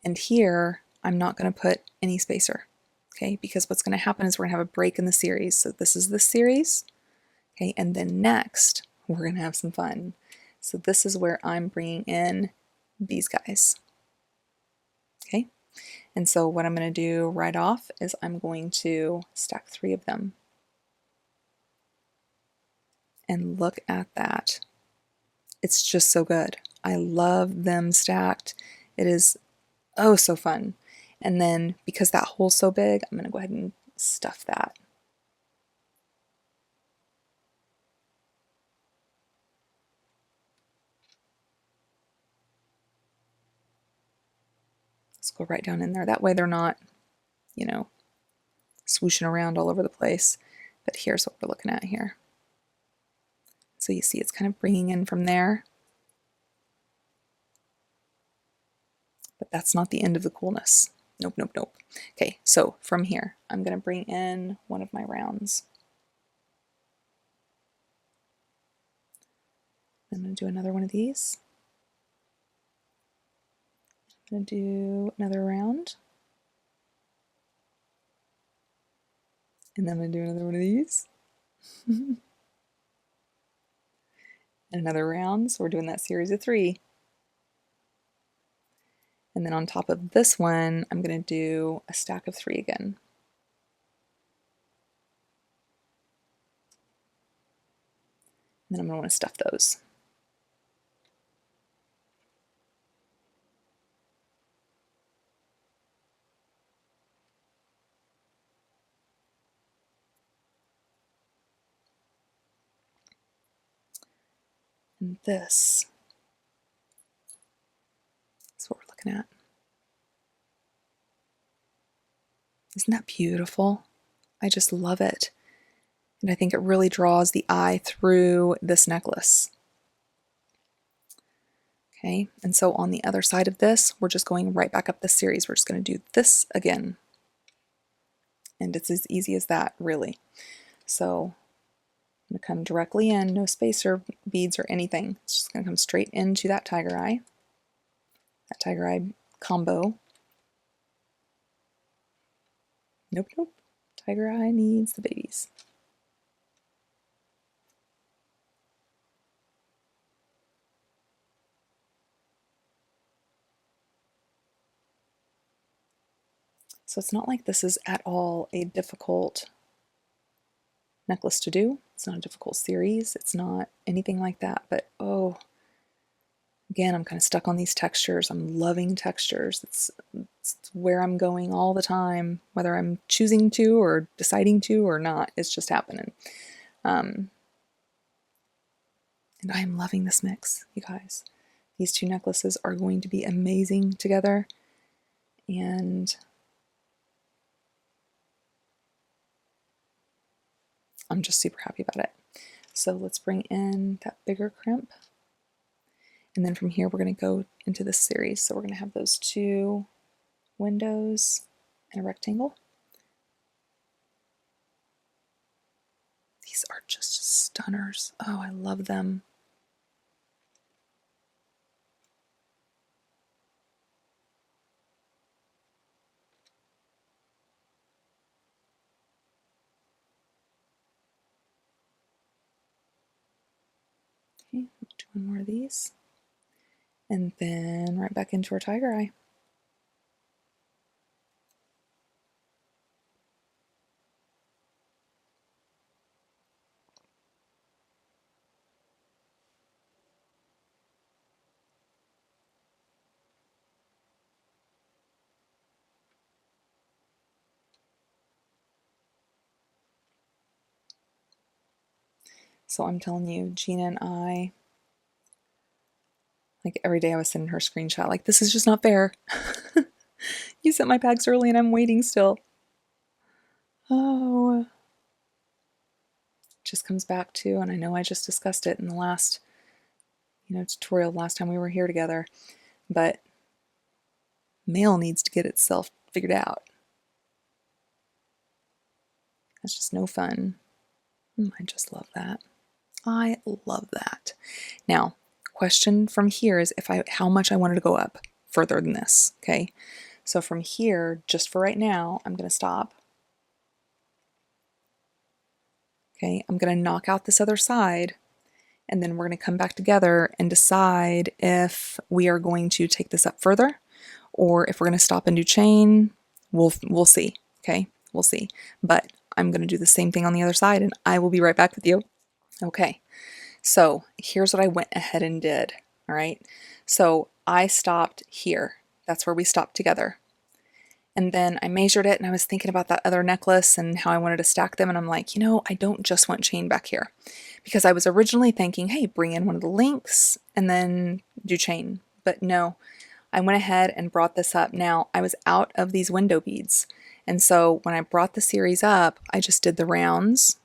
[SPEAKER 1] And here, I'm not going to put any spacer, okay? Because what's going to happen is we're going to have a break in the series. So this is the series, okay? And then next, we're going to have some fun. So this is where I'm bringing in these guys, okay? And so what I'm going to do right off is I'm going to stack 3 of them. And look at that. It's just so good. I love them stacked. It is oh so fun. And then because that hole's so big, I'm going to go ahead and stuff that. Let's go right down in there. That way they're not, you know, swooshing around all over the place. But here's what we're looking at here. So you see it's kind of bringing in from there. But that's not the end of the coolness. Nope, nope, nope. Okay, so from here, I'm going to bring in one of my rounds. I'm going to do another one of these. I'm going to do another round. And then I'm going to do another one of these. And another round, so we're doing that series of 3. And then on top of this one, I'm going to do a stack of 3 again. And then I'm going to want to stuff those. And this is what we're looking at. Isn't that beautiful? I just love it. And I think it really draws the eye through this necklace. Okay, and so on the other side of this, we're just going right back up the series. We're just going to do this again. And it's as easy as that, really. So I'm going to come directly in, no spacer beads or anything. It's just going to come straight into that tiger eye combo. Nope, nope. Tiger eye needs the babies. So it's not like this is at all a difficult necklace to do. It's not a difficult series. It's not anything like that, but oh, again, I'm kind of stuck on these textures. I'm loving textures. It's where I'm going all the time, whether I'm choosing to or deciding to or not. It's just happening. And I am loving this mix, you guys. These two necklaces are going to be amazing together. And I'm just super happy about it. So let's bring in that bigger crimp. And then from here, we're going to go into this series. So we're going to have those two windows and a rectangle. These are just stunners. Oh, I love them. Okay, we'll do one more of these. And then right back into our tiger eye. So I'm telling you, Gina and I, like every day I was sending her screenshot, like, this is just not fair. You sent my bags early and I'm waiting still. Oh. Just comes back to, and I know I just discussed it in the last, tutorial last time we were here together, but mail needs to get itself figured out. That's just no fun. I just love that. I love that. Now, question from here is how much I wanted to go up further than this, okay? So from here, just for right now, I'm going to stop. Okay, I'm going to knock out this other side, and then we're going to come back together and decide if we are going to take this up further or if we're going to stop and do chain. We'll see, okay? We'll see. But I'm going to do the same thing on the other side, and I will be right back with you. Okay, so here's what I went ahead and did, all right? So I stopped here. That's where we stopped together. And then I measured it, and I was thinking about that other necklace and how I wanted to stack them, and I'm like, I don't just want chain back here. Because I was originally thinking, hey, bring in one of the links and then do chain. But no, I went ahead and brought this up. Now, I was out of these window beads. And so when I brought the series up, I just did the rounds,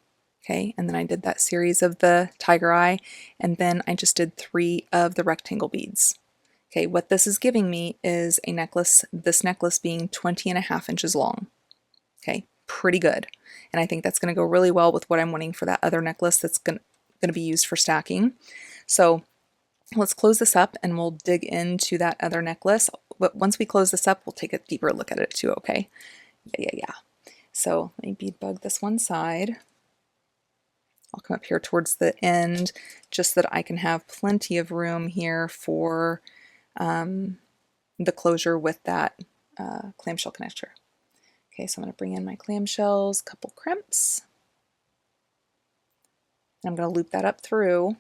[SPEAKER 1] okay? And then I did that series of the tiger eye, and then I just did 3 of the rectangle beads. Okay, what this is giving me is a necklace, this necklace being 20.5 inches long. Okay, pretty good. And I think that's going to go really well with what I'm wanting for that other necklace that's going to be used for stacking. So let's close this up and we'll dig into that other necklace. But once we close this up, we'll take a deeper look at it too, okay? Yeah. So let me bead bug this one side. I'll come up here towards the end just so that I can have plenty of room here for the closure with that clamshell connector. Okay, so I'm going to bring in my clamshells, couple crimps, and I'm going to loop that up through.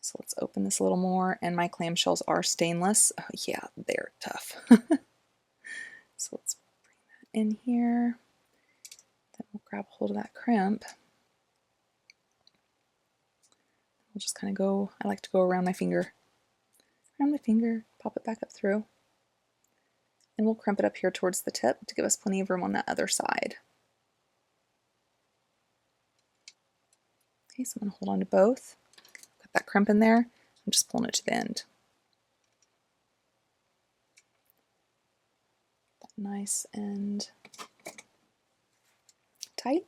[SPEAKER 1] So let's open this a little more, and my clamshells are stainless. Oh yeah, they're tough. So let's bring that in here. Then we'll grab hold of that crimp. We'll just kind of go, I like to go around my finger. Pop it back up through. And we'll crimp it up here towards the tip to give us plenty of room on that other side. Okay, so I'm going to hold on to both. Got that crimp in there. I'm just pulling it to the end. That nice and tight.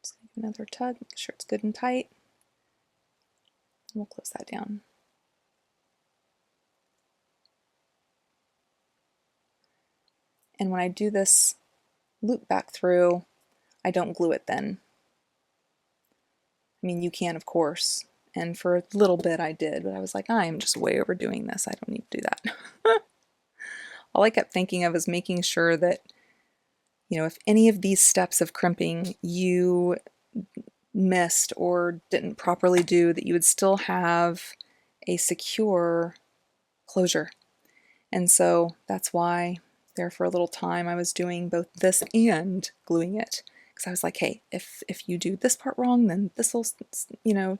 [SPEAKER 1] Just give another tug, make sure it's good and tight. And we'll close that down. And when I do this loop back through, I don't glue it then. I mean, you can, of course, and for a little bit I did, but I was like, I'm just way overdoing this. I don't need to do that. All I kept thinking of is making sure that, if any of these steps of crimping you missed or didn't properly do, that you would still have a secure closure. And so that's why there for a little time I was doing both this and gluing it, because I was like, hey, if you do this part wrong, then this will, you know,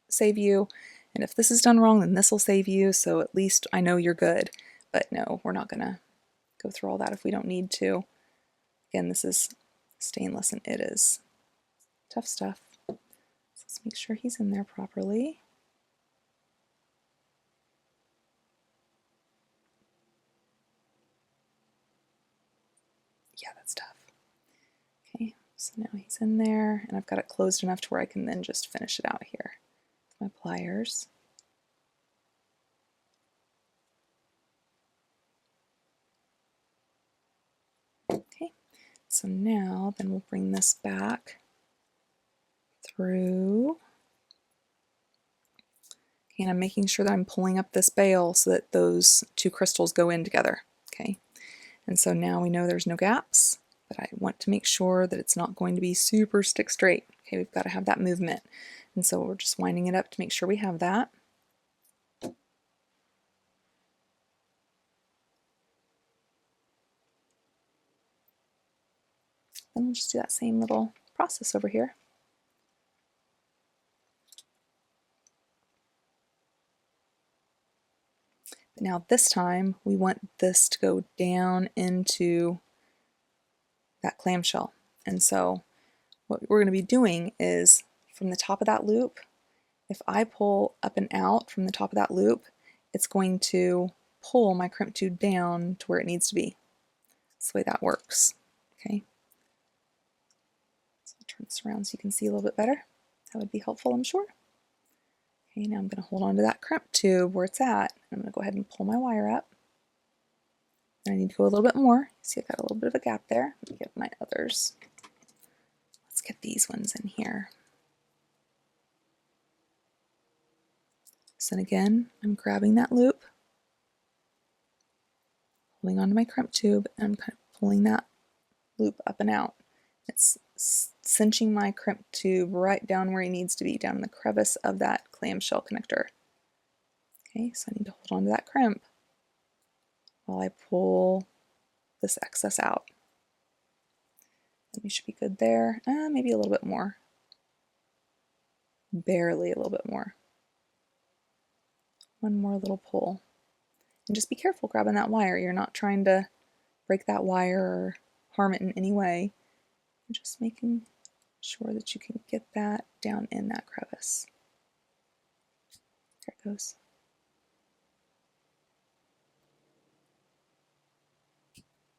[SPEAKER 1] save you, and if this is done wrong, then this will save you, so at least I know you're good. But no, we're not gonna go through all that if we don't need to. Again, this is stainless and it is tough stuff. So let's make sure he's in there properly. Yeah, that's tough. Okay, so now he's in there, and I've got it closed enough to where I can then just finish it out here with my pliers. Okay, so now then we'll bring this back through. Okay, and I'm making sure that I'm pulling up this bail so that those two crystals go in together. Okay, and so now we know there's no gaps, but I want to make sure that it's not going to be super stick straight. Okay, we've got to have that movement. And so we're just winding it up to make sure we have that. Then we'll just do that same little process over here. But now this time we want this to go down into that clamshell. And so what we're going to be doing is from the top of that loop, if I pull up and out from the top of that loop, it's going to pull my crimp tube down to where it needs to be. That's the way that works. Okay. So I'll turn this around so you can see a little bit better. That would be helpful, I'm sure. Okay, now I'm going to hold on to that crimp tube where it's at. I'm going to go ahead and pull my wire up. And I need to go a little bit more. See, I've got a little bit of a gap there. Let me get my others. Let's get these ones in here. So then again, I'm grabbing that loop, holding onto my crimp tube, and I'm kind of pulling that loop up and out. It's cinching my crimp tube right down where it needs to be, down in the crevice of that clamshell connector. Okay, so I need to hold on to that crimp while I pull this excess out. And we should be good there. Maybe a little bit more. Barely a little bit more. One more little pull. And just be careful grabbing that wire. You're not trying to break that wire or harm it in any way. You're just making sure that you can get that down in that crevice. There it goes.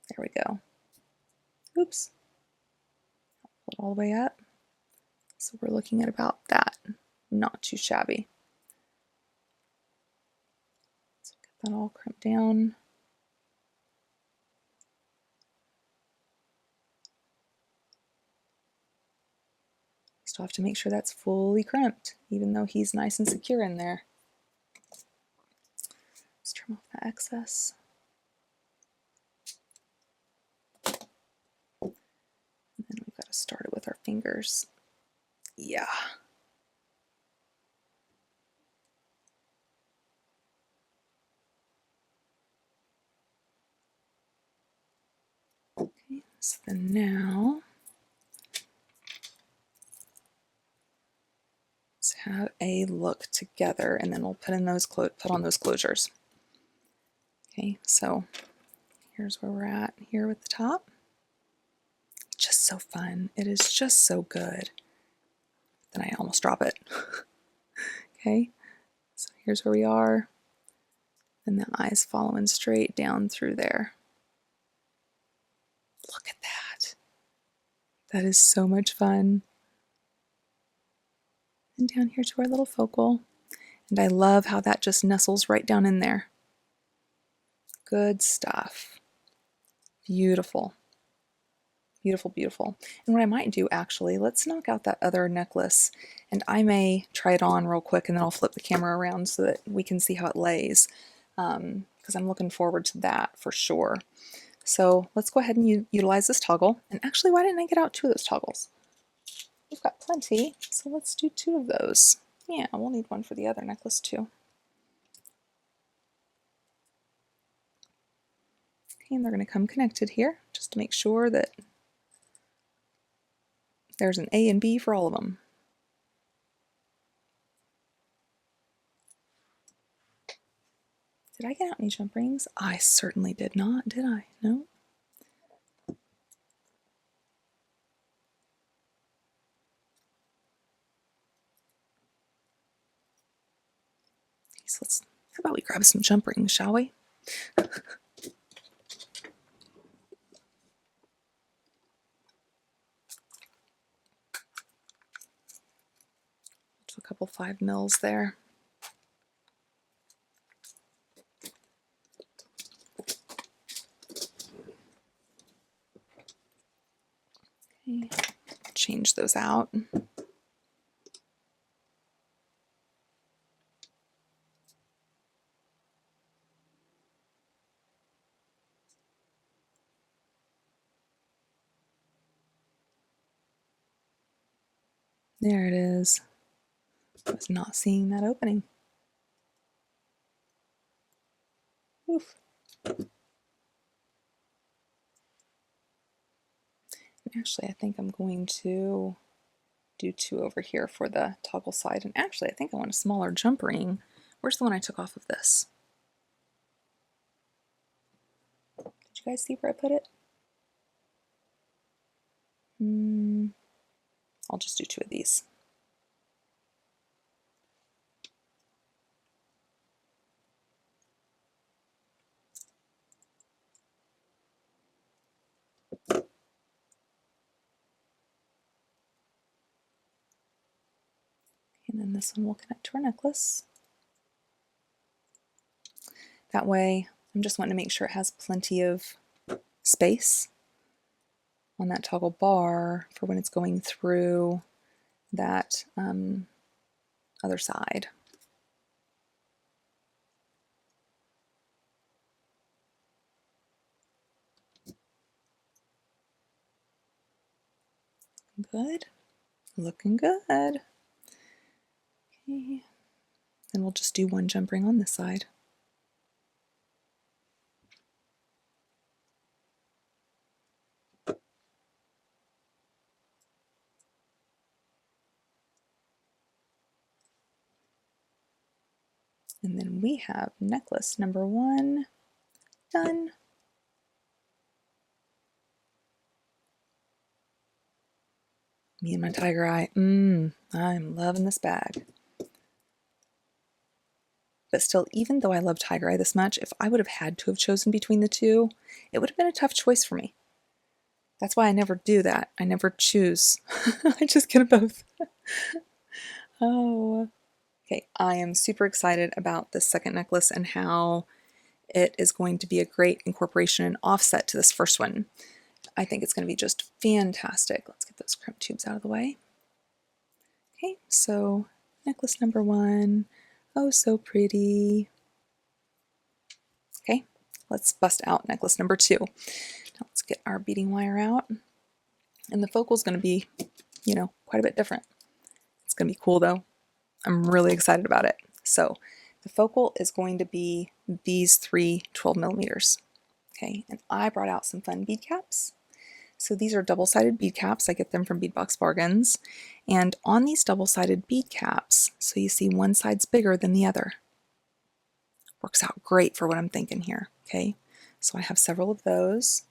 [SPEAKER 1] There we go. Oops. Pull it all the way up. So we're looking at about that. Not too shabby. So get that all crimped down. Still have to make sure that's fully crimped, even though he's nice and secure in there. Let's trim off that excess. And then we've got to start it with our fingers. Yeah. Okay, so then now let's have a look together, and then we'll put in those put on those closures. Okay, so here's where we're at here with the top. Just so fun. It is just so good. Then I almost drop it. Okay, so here's where we are. And the eyes following straight down through there. Look at that. That is so much fun. And down here to our little focal. And I love how that just nestles right down in there. Good stuff. Beautiful. Beautiful, beautiful. And what I might do actually, let's knock out that other necklace, and I may try it on real quick and then I'll flip the camera around so that we can see how it lays, because I'm looking forward to that for sure. So let's go ahead and utilize this toggle. And actually, why didn't I get out two of those toggles? we've got plenty, so let's do 2 of those. Yeah, we'll need one for the other necklace too. Okay, and they're going to come connected here, just to make sure that there's an A and B for all of them. Did I get out any jump rings? I certainly did not, did I? No? So how about we grab some jump rings, shall we? Just a couple 5 mils there. Okay, change those out. There it is. I was not seeing that opening. Oof. Actually, I think I'm going to do 2 over here for the toggle side. And actually, I think I want a smaller jump ring. Where's the one I took off of this? Did you guys see where I put it? I'll just do 2 of these. And then this one will connect to our necklace. That way, I'm just wanting to make sure it has plenty of space on that toggle bar for when it's going through that other side. Good. Looking good. Okay. Then we'll just do 1 jump ring on this side. And then we have necklace number 1 done. Me and my tiger eye. I'm loving this bag. But still, even though I love tiger eye this much, if I would have had to have chosen between the 2, it would have been a tough choice for me. That's why I never do that. I never choose. I just get them both. Oh. Okay, I am super excited about this second necklace and how it is going to be a great incorporation and offset to this first one. I think it's going to be just fantastic. Let's get those crimp tubes out of the way. Okay, so necklace number 1. Oh, so pretty. Okay, let's bust out necklace number 2. Now let's get our beading wire out. And the focal is going to be, you know, quite a bit different. It's going to be cool though. I'm really excited about it. So the focal is going to be these 3 12 millimeters. Okay, and I brought out some fun bead caps. So these are double-sided bead caps. I get them from Beadbox Bargains. And on these double-sided bead caps, so you see one side's bigger than the other. Works out great for what I'm thinking here. Okay, so I have several of those.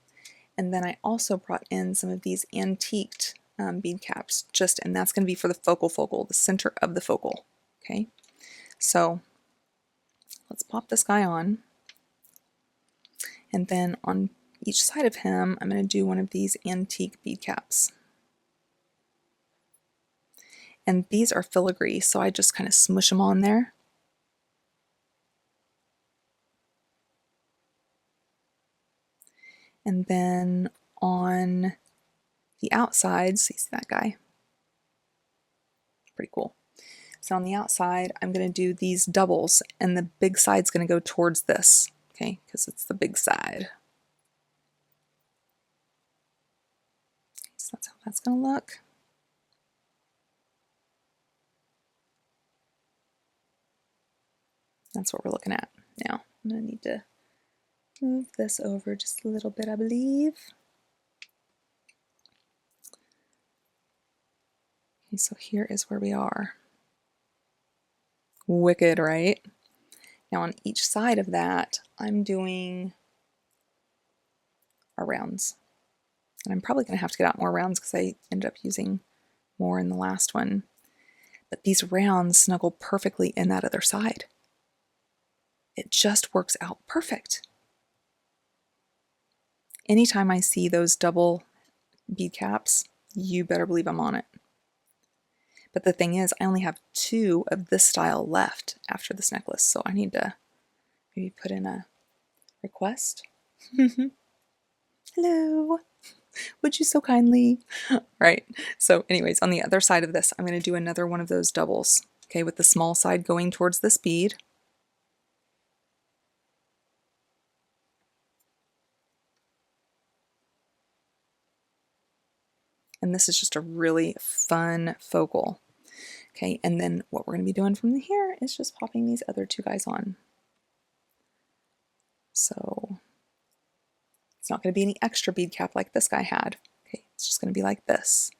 [SPEAKER 1] And then I also brought in some of these antiqued bead caps, and that's going to be for the focal, the center of the focal. Okay, so let's pop this guy on, and then on each side of him, I'm going to do one of these antique bead caps. And these are filigree, so I just kind of smush them on there. And then on the outsides, you see that guy? Pretty cool. So on the outside, I'm going to do these doubles, and the big side's going to go towards this, okay, because it's the big side. So that's how that's going to look. That's what we're looking at now. I'm going to need to move this over just a little bit, I believe. Okay, so here is where we are. Wicked, right? Now on each side of that, I'm doing our rounds. And I'm probably going to have to get out more rounds because I ended up using more in the last one. But these rounds snuggle perfectly in that other side. It just works out perfect. Anytime I see those double bead caps, you better believe I'm on it. But the thing is, I only have 2 of this style left after this necklace, so I need to maybe put in a request. Hello, would you so kindly? Right, so anyways, on the other side of this, I'm going to do another one of those doubles, okay, with the small side going towards this bead. And this is just a really fun focal. Okay, and then what we're going to be doing from here is just popping these other 2 guys on. So it's not going to be any extra bead cap like this guy had. Okay, it's just going to be like this.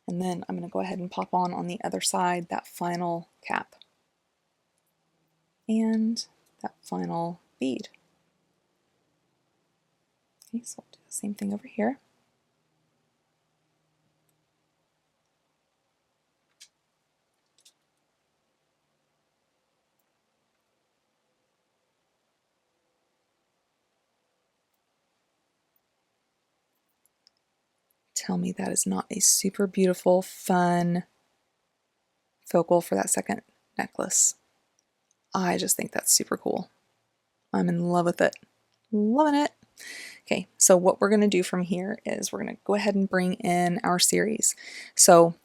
[SPEAKER 1] And then I'm going to go ahead and pop on the other side that final cap and that final bead. Okay, so I'll do the same thing over here. Tell me that is not a super beautiful, fun focal for that second necklace. I just think that's super cool. I'm in love with it. Loving it. Okay, so what we're going to do from here is we're going to go ahead and bring in our series. So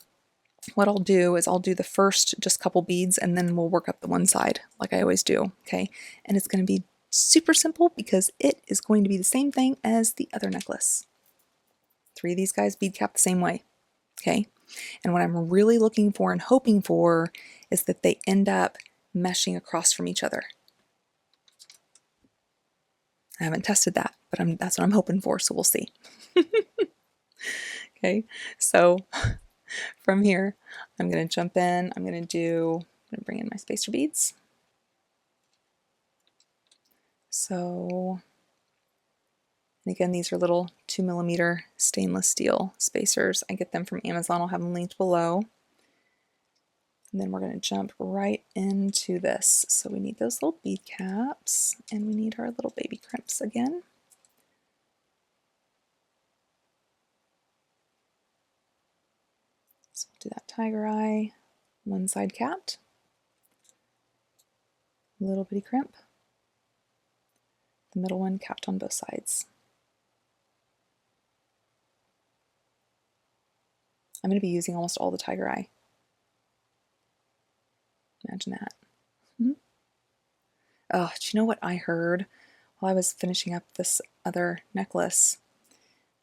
[SPEAKER 1] what I'll do is I'll do the first just couple beads and then we'll work up the one side like I always do, okay? And it's going to be super simple because it is going to be the same thing as the other necklace. 3 of these guys bead cap the same way, okay? And what I'm really looking for and hoping for is that they end up meshing across from each other. I haven't tested that, but that's what I'm hoping for, so we'll see. Okay, so from here, I'm going to jump in, I'm going to bring in my spacer beads. So, and again, these are little 2mm stainless steel spacers. I get them from Amazon, I'll have them linked below. And then we're going to jump right into this. So we need those little bead caps and we need our little baby crimps again. So we'll do that tiger eye, one side capped, little bitty crimp, the middle one capped on both sides. I'm going to be using almost all the tiger eye. Imagine that. Oh, do you know what I heard while I was finishing up this other necklace?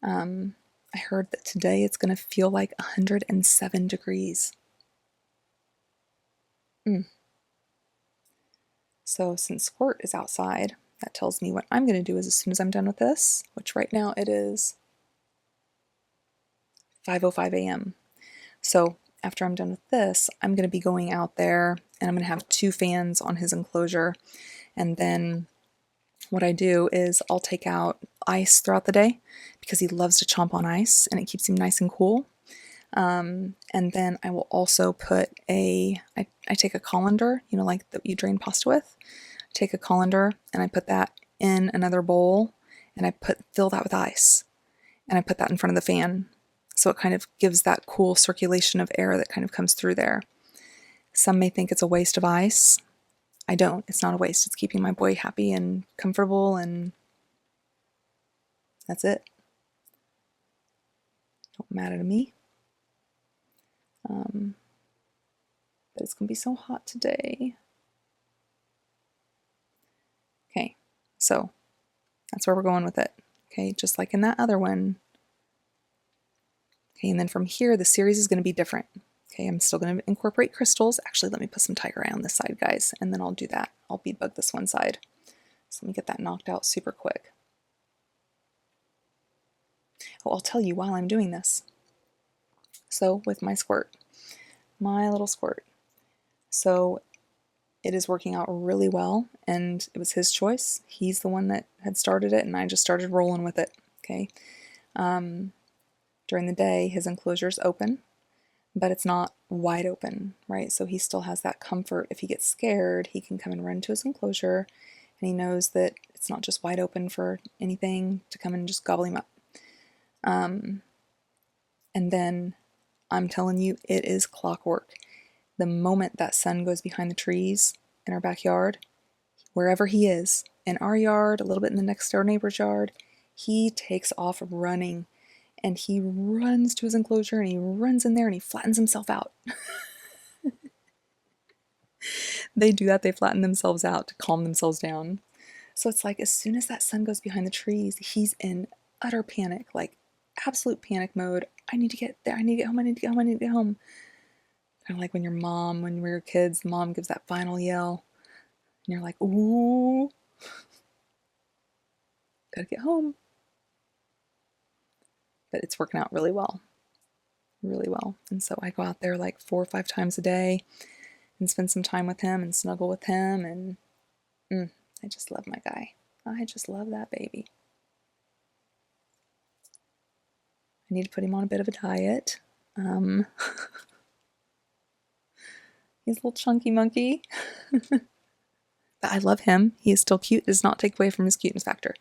[SPEAKER 1] I heard that today it's going to feel like 107 degrees. So since Squirt is outside, that tells me what I'm going to do is as soon as I'm done with this, which right now it is 5:05 a.m. So after I'm done with this, I'm going to be going out there and I'm going to have 2 fans on his enclosure. And then what I do is I'll take out ice throughout the day because he loves to chomp on ice and it keeps him nice and cool. And then I will also put I take a colander, you know, like that you drain pasta with. I take a colander and I put that in another bowl and I fill that with ice and I put that in front of the fan. So it kind of gives that cool circulation of air that kind of comes through there. Some may think it's a waste of ice. I don't. It's not a waste. It's keeping my boy happy and comfortable, and that's it. Don't matter to me. But it's going to be so hot today. Okay, so that's where we're going with it. Okay, just like in that other one. Okay, and then from here, the series is going to be different. Okay, I'm still going to incorporate crystals. Actually, let me put some tiger eye on this side, guys, and then I'll do that. I'll bead bug this one side. So let me get that knocked out super quick. Oh, I'll tell you while I'm doing this. So with my squirt, my little squirt. So it is working out really well, and it was his choice. He's the one that had started it, and I just started rolling with it. Okay. During the day, his enclosure is open, but it's not wide open, right? So he still has that comfort. If he gets scared, he can come and run to his enclosure, and he knows that it's not just wide open for anything to come and just gobble him up. And then I'm telling you, it is clockwork. The moment that sun goes behind the trees in our backyard, wherever he is, in our yard, a little bit in the next door neighbor's yard, he takes off running, and he runs to his enclosure, and he runs in there, and he flattens himself out. They do that, they flatten themselves out to calm themselves down. So it's like as soon as that sun goes behind the trees, he's in utter panic, like absolute panic mode. I need to get there, I need to get home, I need to get home, I need to get home. Kind of like when your mom, when we were kids, mom gives that final yell, and you're like, ooh, gotta get home. But it's working out really well, really well. And so I go out there like 4 or 5 times a day and spend some time with him and snuggle with him, and I just love my guy. I just love that baby. I need to put him on a bit of a diet. He's a little chunky monkey. But I love him. He is still cute. It does not take away from his cuteness factor.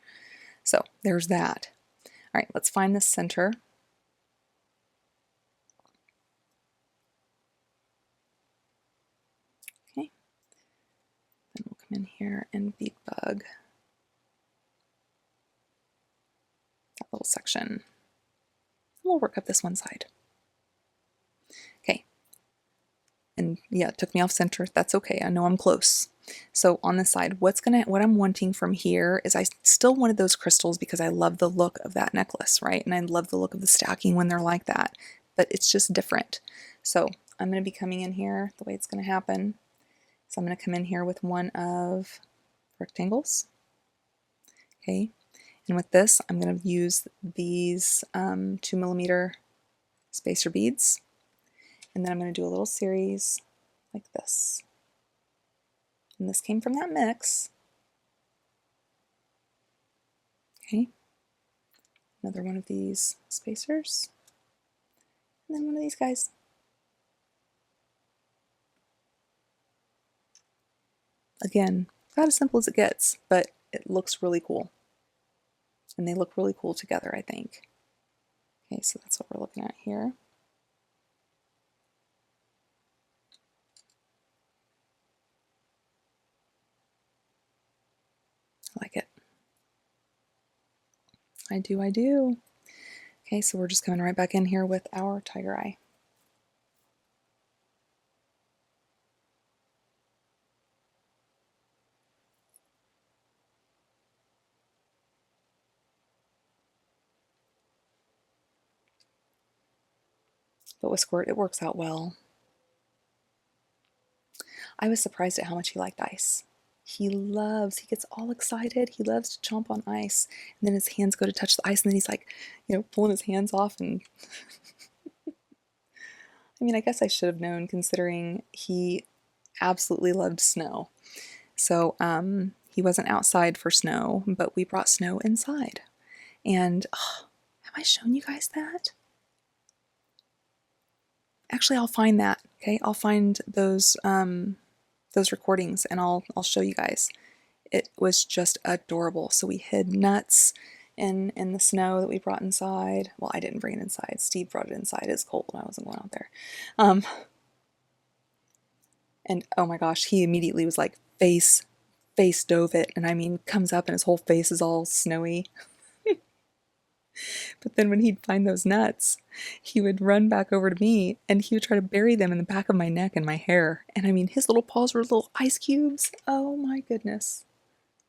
[SPEAKER 1] So there's that. All right, let's find the center. Okay. Then we'll come in here and bead bug that little section. We'll work up this one side. Okay. And yeah, it took me off center. That's okay. I know I'm close. So on this side, what I'm wanting from here is I still wanted those crystals because I love the look of that necklace, right? And I love the look of the stacking when they're like that, but it's just different. So I'm going to be coming in here, the way it's going to happen. So I'm going to come in here with one of rectangles. Okay. And with this, I'm going to use these 2mm spacer beads. And then I'm going to do a little series like this. And this came from that mix. Okay. Another one of these spacers. And then one of these guys. Again, about as simple as it gets, but it looks really cool. And they look really cool together, I think. Okay, so that's what we're looking at here. I like it. I do, I do. Okay, so we're just coming right back in here with our tiger eye. But with squirt, it works out well. I was surprised at how much he liked ice. He gets all excited. He loves to chomp on ice. And then his hands go to touch the ice, and then he's like, pulling his hands off. And I mean, I guess I should have known considering he absolutely loved snow. So he wasn't outside for snow, but we brought snow inside. And have I shown you guys that? Actually, I'll find that. Okay, I'll find those recordings and I'll show you guys. It was just adorable. So we hid nuts in the snow that we brought inside. Well, I didn't bring it inside. Steve brought it inside. It's cold and I wasn't going out there. And oh my gosh, he immediately was like face dove it, and I mean comes up and his whole face is all snowy. But then when he'd find those nuts, he would run back over to me and he would try to bury them in the back of my neck and my hair. And I mean, his little paws were little ice cubes. Oh my goodness.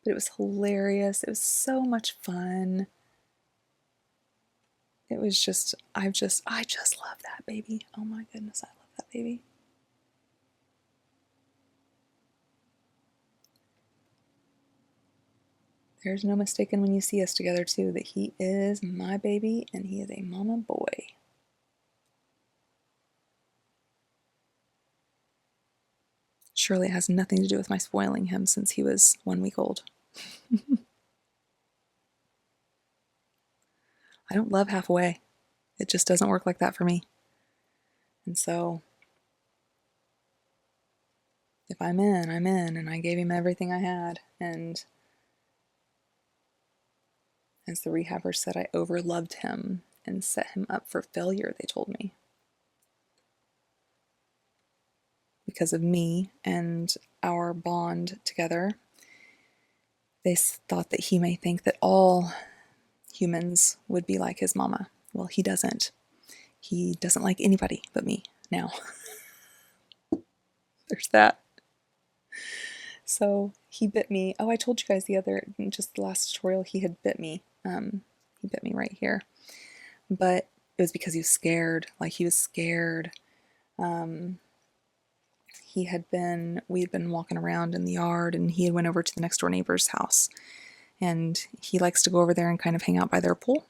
[SPEAKER 1] But it was hilarious. It was so much fun. It was just, I just love that baby. Oh my goodness, I love that baby. There's no mistaking when you see us together too that he is my baby and he is a mama boy. Surely it has nothing to do with my spoiling him since he was 1 week old. I don't love halfway. It just doesn't work like that for me. And so if I'm in, I'm in, and I gave him everything I had. And as the rehabbers said, I overloved him and set him up for failure, they told me. Because of me and our bond together, they thought that he may think that all humans would be like his mama. Well, he doesn't. He doesn't like anybody but me now. There's that. So he bit me. Oh, I told you guys just the last tutorial, he had bit me. He bit me right here. But it was because he was scared. Like, he was scared. We had been walking around in the yard, and he had went over to the next door neighbor's house. And he likes to go over there and kind of hang out by their pool.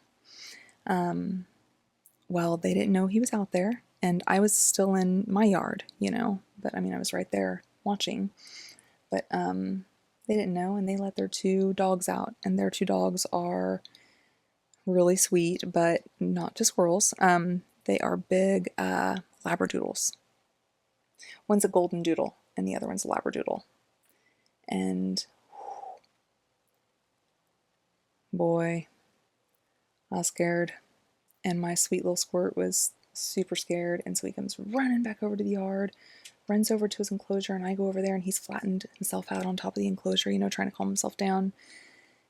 [SPEAKER 1] Well, they didn't know he was out there, and I was still in my yard, but I mean, I was right there watching. But they didn't know, and they let their 2 dogs out, and their 2 dogs are really sweet, but not to squirrels. They are big labradoodles. One's a golden doodle, and the other one's a labradoodle. And boy, I was scared. And my sweet little squirt was super scared, and so he comes running back over to the yard, runs over to his enclosure, and I go over there, and he's flattened himself out on top of the enclosure, trying to calm himself down.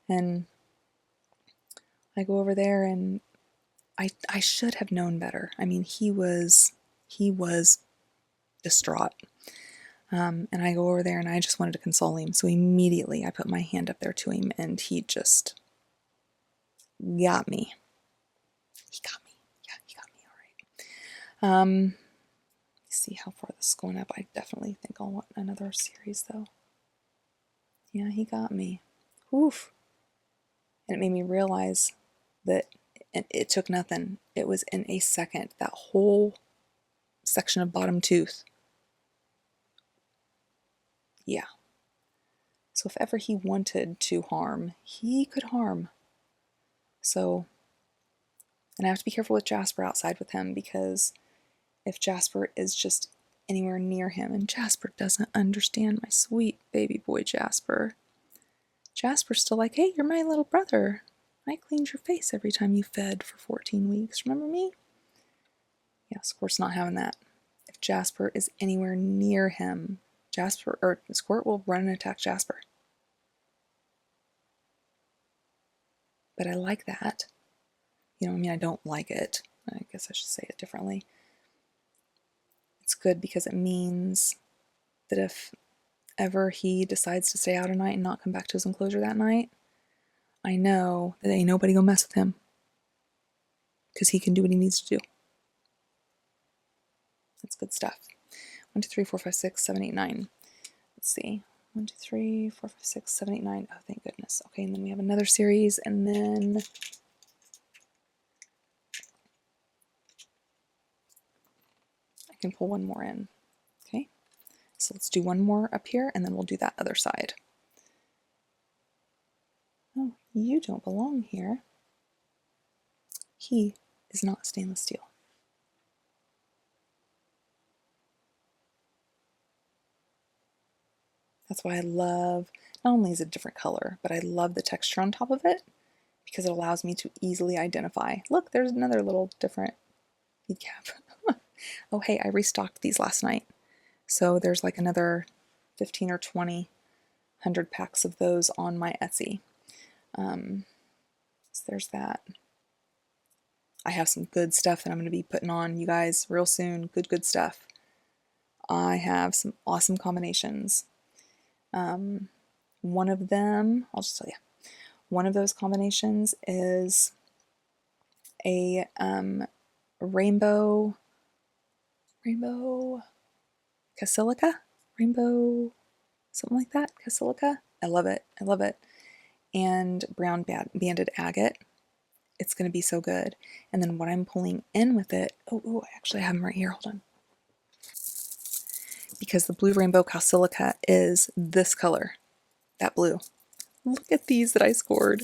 [SPEAKER 1] And I go over there, and I should have known better. I mean, he was distraught. And I go over there, and I just wanted to console him. So immediately I put my hand up there to him, and he just got me. He got me. Yeah, he got me. All right. See how far this is going up. I definitely think I'll want another series, though. Yeah, he got me. Oof. And it made me realize that it took nothing. It was in a second. That whole section of bottom tooth. Yeah. So if ever he wanted to harm, he could harm. So, and I have to be careful with Jasper outside with him, because if Jasper is just anywhere near him, and Jasper doesn't understand my sweet baby boy Jasper. Jasper's still like, hey, you're my little brother. I cleaned your face every time you fed for 14 weeks. Remember me? Yeah, Squirt's not having that. If Jasper is anywhere near him, Squirt will run and attack Jasper. But I like that. I don't like it. I guess I should say it differently. It's good because it means that if ever he decides to stay out a night and not come back to his enclosure that night, I know that ain't nobody gonna mess with him, because he can do what he needs to do. That's good stuff. 1, 2, 3, 4, 5, 6, 7, 8, 9. Let's see. 1, 2, 3, 4, 5, 6, 7, 8, 9. Oh, thank goodness. Okay, and then we have another series, and then I can pull one more in. Okay, so let's do one more up here, and then we'll do that other side. Oh, you don't belong here. He is not stainless steel. That's why I love, not only is it a different color, but I love the texture on top of it, because it allows me to easily identify. Look, there's another little different bead cap. Oh, hey, I restocked these last night. So there's like another 15 or 20 100 packs of those on my Etsy. So there's that. I have some good stuff that I'm going to be putting on you guys real soon. Good stuff. I have some awesome combinations. One of them, I'll just tell you, one of those combinations is a rainbow rainbow Casilica, rainbow, something like that, Casilica. I love it. I love it. And brown banded agate. It's going to be so good. And then what I'm pulling in with it, oh, I actually have them right here. Hold on. Because the blue rainbow Casilica is this color, that blue. Look at these that I scored.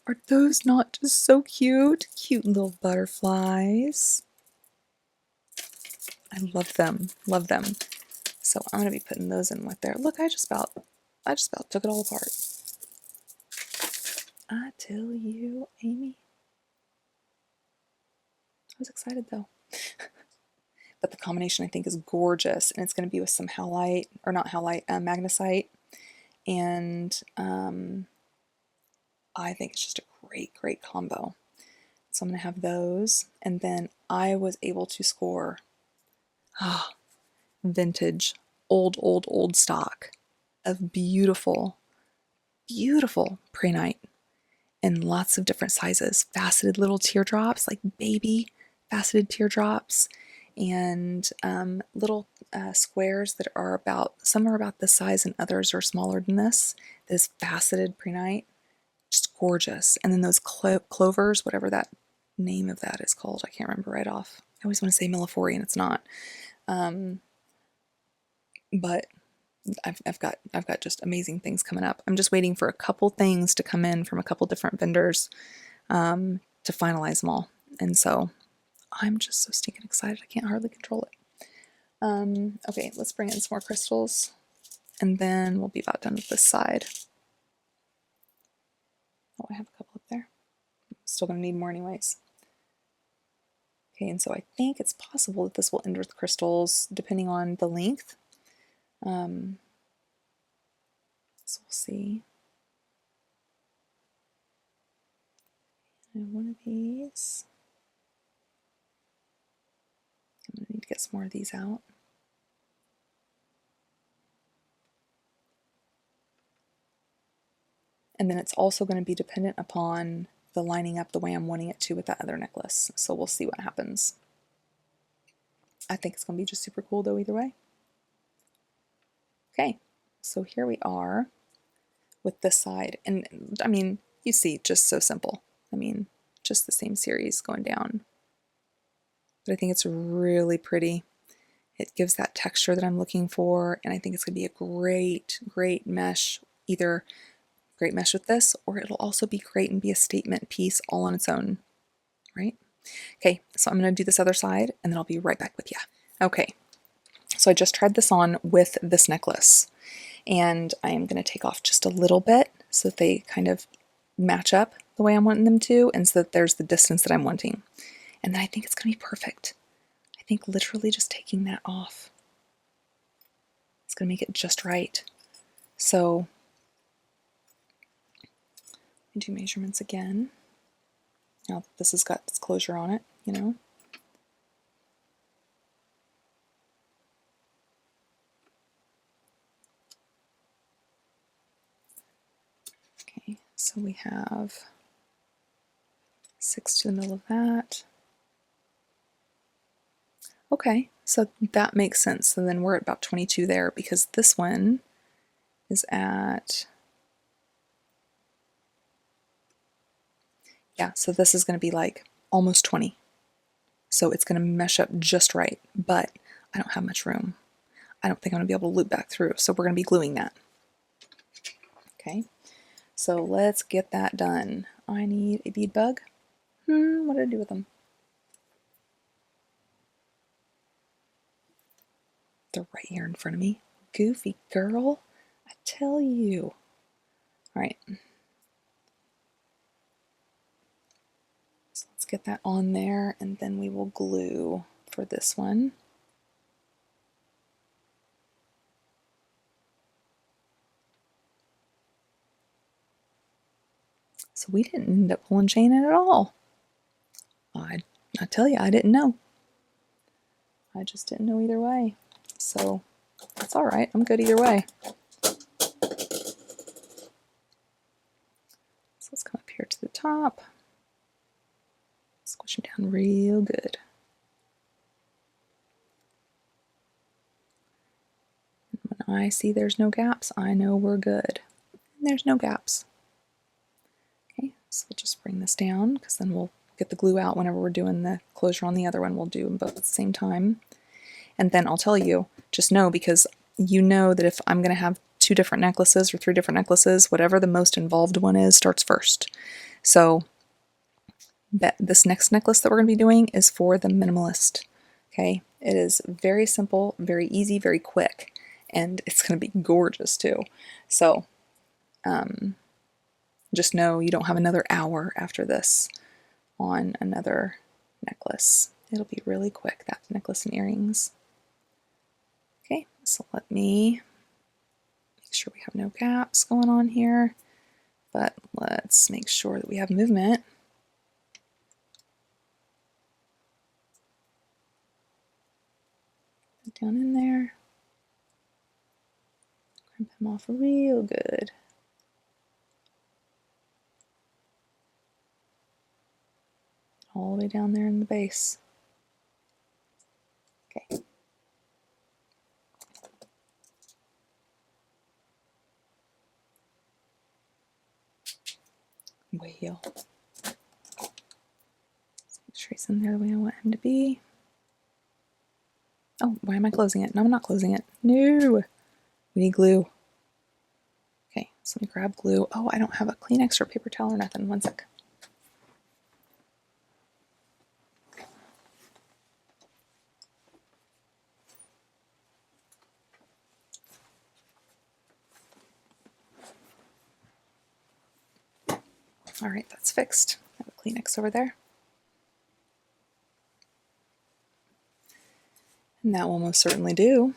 [SPEAKER 1] Are those not just so cute? Cute little butterflies. I love them. Love them. So I'm going to be putting those in with there. Look, I just about took it all apart. I tell you, Amy. I was excited though. But the combination I think is gorgeous, and it's going to be with some halite, or not halite, magnesite, and I think it's just a great combo. So I'm going to have those, and then I was able to score vintage, old stock of beautiful prehnite in lots of different sizes. Faceted little teardrops, like baby faceted teardrops, and little squares that are some are about this size and others are smaller than this. This faceted prehnite, just gorgeous. And then those clovers, whatever that name of that is called, I can't remember right off. I always want to say Millefori and it's not. But I've got just amazing things coming up. I'm just waiting for a couple things to come in from a couple different vendors to finalize them all. And so I'm just so stinking excited. I can't hardly control it. Okay, let's bring in some more crystals and then we'll be about done with this side. Oh, I have a couple up there. Still gonna need more anyways. Okay, and so I think it's possible that this will end with crystals depending on the length. So we'll see. And one of these. I'm going to need to get some more of these out. And then it's also going to be dependent upon the lining up the way I'm wanting it to with that other necklace. So we'll see what happens. I think it's going to be just super cool though either way. Okay, so here we are with this side. And I mean, you see, just so simple. I mean, just the same series going down. But I think it's really pretty. It gives that texture that I'm looking for, and I think it's going to be a great mesh, either great mesh with this, or it'll also be great and be a statement piece all on its own, right? Okay, so I'm going to do this other side, and then I'll be right back with you. Okay, so I just tried this on with this necklace, and I am going to take off just a little bit so that they kind of match up the way I'm wanting them to, and so that there's the distance that I'm wanting. And then I think it's going to be perfect. I think literally just taking that off is going to make it just right. So I do measurements again. Now that this has got this closure on it, you know. Okay, so we have 6 to the middle of that. Okay, so that makes sense. So then we're at about 22 there because this one is at, yeah, so this is going to be like almost 20. So it's going to mesh up just right, but I don't have much room. I don't think I'm going to be able to loop back through, so we're going to be gluing that. Okay, so let's get that done. I need a bead bug. What did I do with them? They're right here in front of me. Goofy girl, I tell you. All right. So let's get that on there, and then we will glue for this one. So we didn't end up pulling chain in at all. I tell you, I didn't know. I just didn't know either way. So that's all right. I'm good either way. So let's come up here to the top. Squish them down real good. I see there's no gaps. I know we're good. And there's no gaps. Okay, so we'll just bring this down because then we'll get the glue out whenever we're doing the closure on the other one. We'll do them both at the same time. And then I'll tell you, just know, because you know that if I'm going to have 2 different necklaces or 3 different necklaces, whatever the most involved one is starts first. So this next necklace that we're going to be doing is for the minimalist. Okay, it is very simple, very easy, very quick, and it's going to be gorgeous too. So just know you don't have another hour after this on another necklace. It'll be really quick, that necklace and earrings. Okay, so let me make sure we have no gaps going on here, but let's make sure that we have movement. Down in there. Crimp them off real good. All the way down there in the base. Okay. Whale. Let's make sure he's in there the way I want him to be. Oh, why am I closing it? No, I'm not closing it. No! We need glue. Okay, so let me grab glue. Oh, I don't have a Kleenex or paper towel or nothing. One sec. All right, that's fixed. I have a Kleenex over there. And that will most certainly do.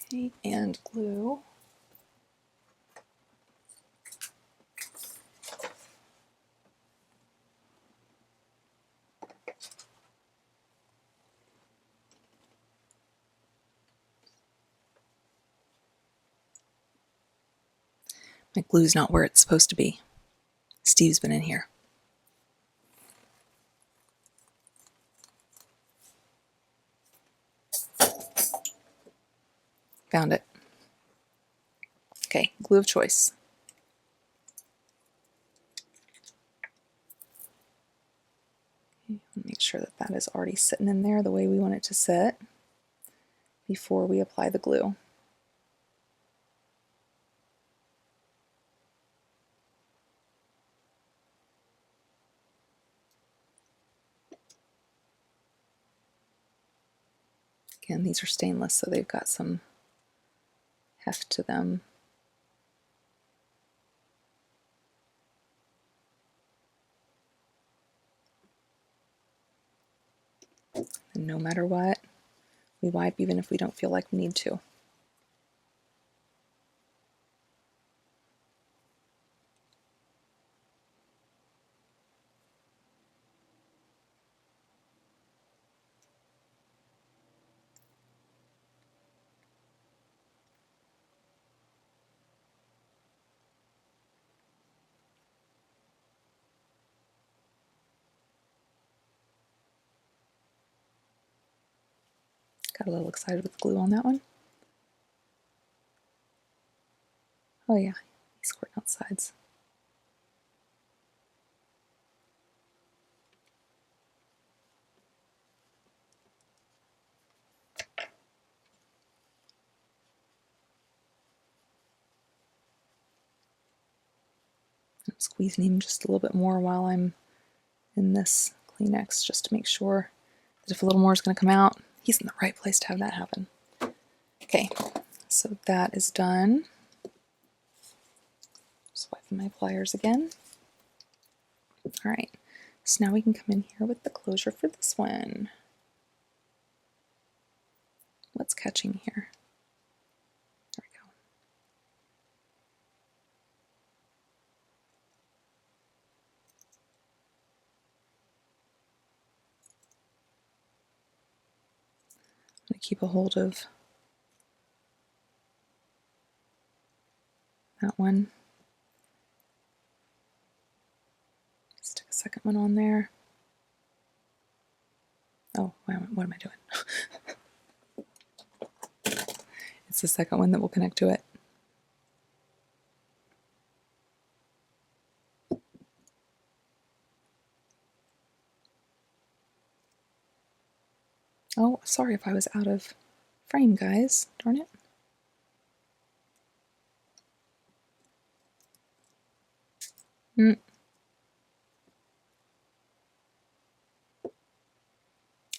[SPEAKER 1] Okay, and glue. My glue's not where it's supposed to be. Steve's been in here. Found it. Okay, glue of choice. Okay, make sure that that is already sitting in there the way we want it to sit before we apply the glue. Again, these are stainless, so they've got some heft to them. And no matter what, we wipe even if we don't feel like we need to. Got a little excited with the glue on that one. Oh yeah, he's squirting out sides. I'm squeezing him just a little bit more while I'm in this Kleenex, just to make sure that if a little more is going to come out, he's in the right place to have that happen. Okay, so that is done. Just wiping my pliers again. All right, so now we can come in here with the closure for this one. What's catching here? There we go. I'm going to keep a hold of that one. Stick a second one on there. Oh, what am I doing? the second one that will connect to it. Oh, sorry if I was out of frame, guys. Darn it.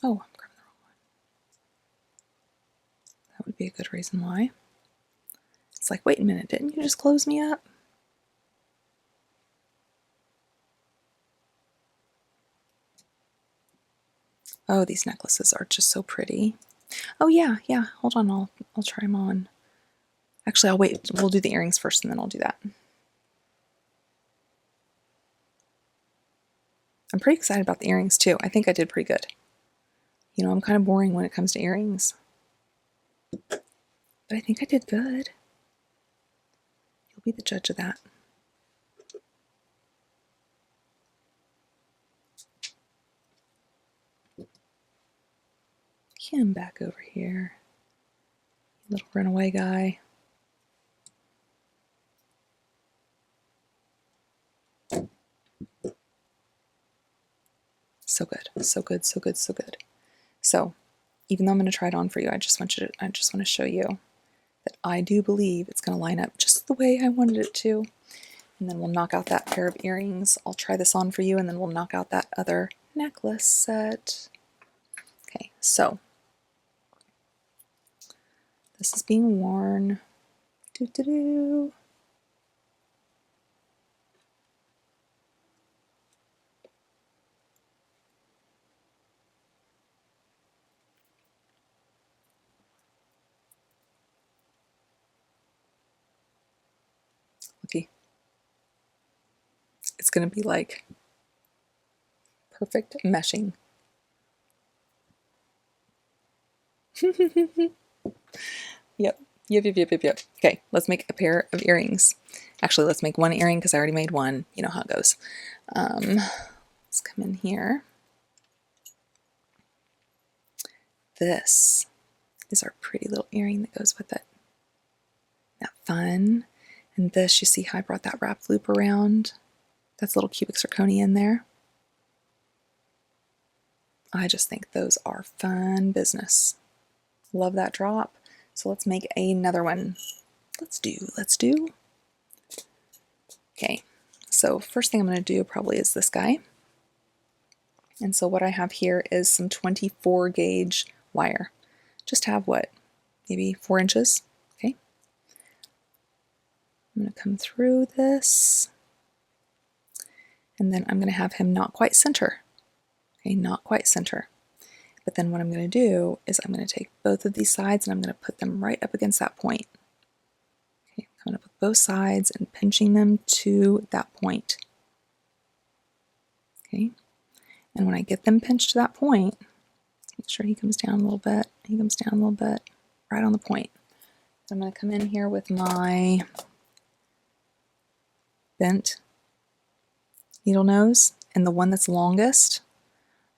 [SPEAKER 1] Oh, I'm grabbing the wrong one. That would be a good reason why. It's like, wait a minute, didn't you just close me up? Oh, these necklaces are just so pretty. Oh yeah, hold on, I'll try them on. Actually, I'll wait, we'll do the earrings first and then I'll do that. I'm pretty excited about the earrings too. I think I did pretty good. You know, I'm kind of boring when it comes to earrings. But I think I did good. You'll be the judge of that. Him back over here. Little runaway guy. So good, so good, so good, so good. So, even though I'm going to try it on for you, I just want to show you that I do believe it's going to line up just the way I wanted it to. And then we'll knock out that pair of earrings. I'll try this on for you, and then we'll knock out that other necklace set. Okay, so this is being worn. Doo-doo-doo. Okay. It's going to be like perfect meshing. Yep. Okay, let's make a pair of earrings. Actually, let's make one earring because I already made one. You know how it goes. Let's come in here. This is our pretty little earring that goes with it. Isn't that fun? And this, you see how I brought that wrap loop around? That's a little cubic zirconia in there. I just think those are fun business. Love that drop. So let's make another one. Let's do. Okay, so first thing I'm going to do probably is this guy. And so what I have here is some 24 gauge wire. Just have what? Maybe 4 inches. Okay. I'm going to come through this. And then I'm going to have him not quite center. Okay, not quite center. But then what I'm going to do is I'm going to take both of these sides and I'm going to put them right up against that point. Okay, coming up with both sides and pinching them to that point. Okay, and when I get them pinched to that point, make sure he comes down a little bit, he comes down a little bit, right on the point. So I'm going to come in here with my bent needle nose and the one that's longest,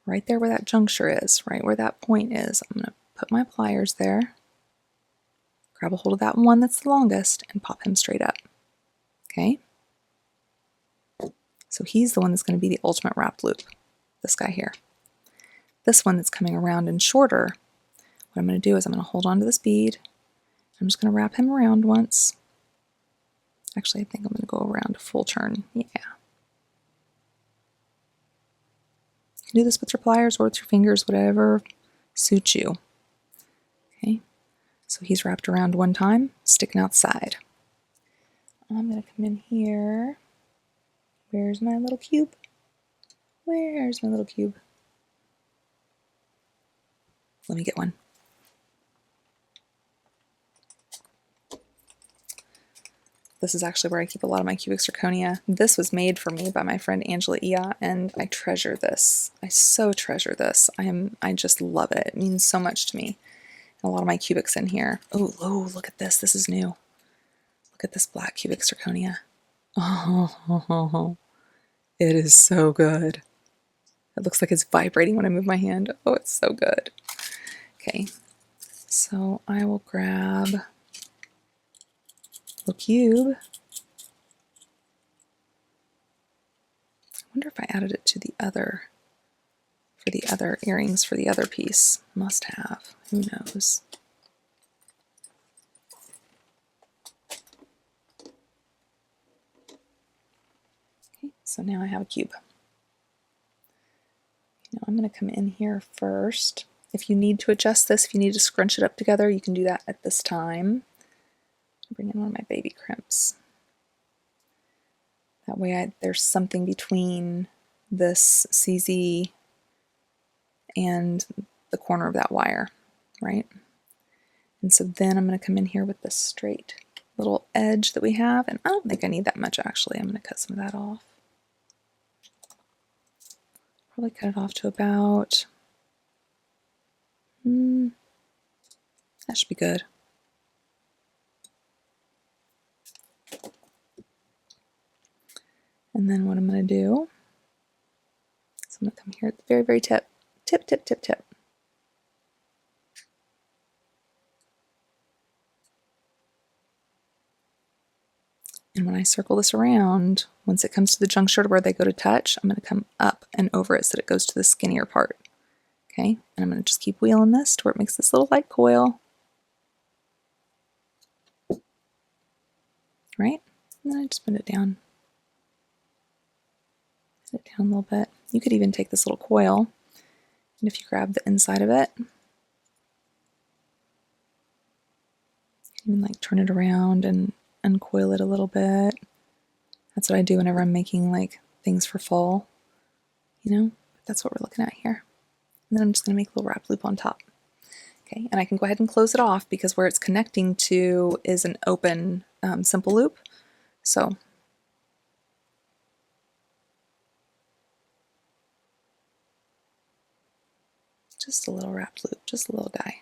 [SPEAKER 1] right there where that juncture is, right where that point is. I'm going to put my pliers there, grab a hold of that one that's the longest, and pop him straight up. Okay? So he's the one that's going to be the ultimate wrap loop, this guy here. This one that's coming around and shorter, what I'm going to do is I'm going to hold on to this bead. I'm just going to wrap him around once. Actually, I think I'm going to go around a full turn. Yeah. You can do this with your pliers or with your fingers, whatever suits you. Okay, so he's wrapped around one time, sticking outside. I'm going to come in here. Where's my little cube? Where's my little cube? Let me get one. This is actually where I keep a lot of my cubic zirconia. This was made for me by my friend Angela Ia, and I treasure this. I so treasure this. I just love it. It means so much to me. And a lot of my cubics in here. Oh, look at this. This is new. Look at this black cubic zirconia. Oh, it is so good. It looks like it's vibrating when I move my hand. Oh, it's so good. Okay, so I will grab little cube. I wonder if I added it to the other, for the other earrings for the other piece. Must have. Who knows? Okay, so now I have a cube. Now I'm going to come in here first. If you need to adjust this, if you need to scrunch it up together, you can do that at this time. Bring in one of my baby crimps. That way there's something between this CZ and the corner of that wire, right? And so then I'm going to come in here with this straight little edge that we have, and I don't think I need that much actually. I'm going to cut some of that off. Probably cut it off to about, that should be good. And then what I'm going to do is I'm going to come here at the very, very tip, tip, tip, tip, tip. And when I circle this around, once it comes to the juncture to where they go to touch, I'm going to come up and over it so that it goes to the skinnier part. Okay, and I'm going to just keep wheeling this to where it makes this little light coil. Right? And then I just put it down. Put it down a little bit. You could even take this little coil, and if you grab the inside of it, you can even like turn it around and uncoil it a little bit. That's what I do whenever I'm making like things for fall, you know, but that's what we're looking at here. And then I'm just going to make a little wrap loop on top. Okay, and I can go ahead and close it off because where it's connecting to is an open simple loop. So just a little wrap loop, just a little guy.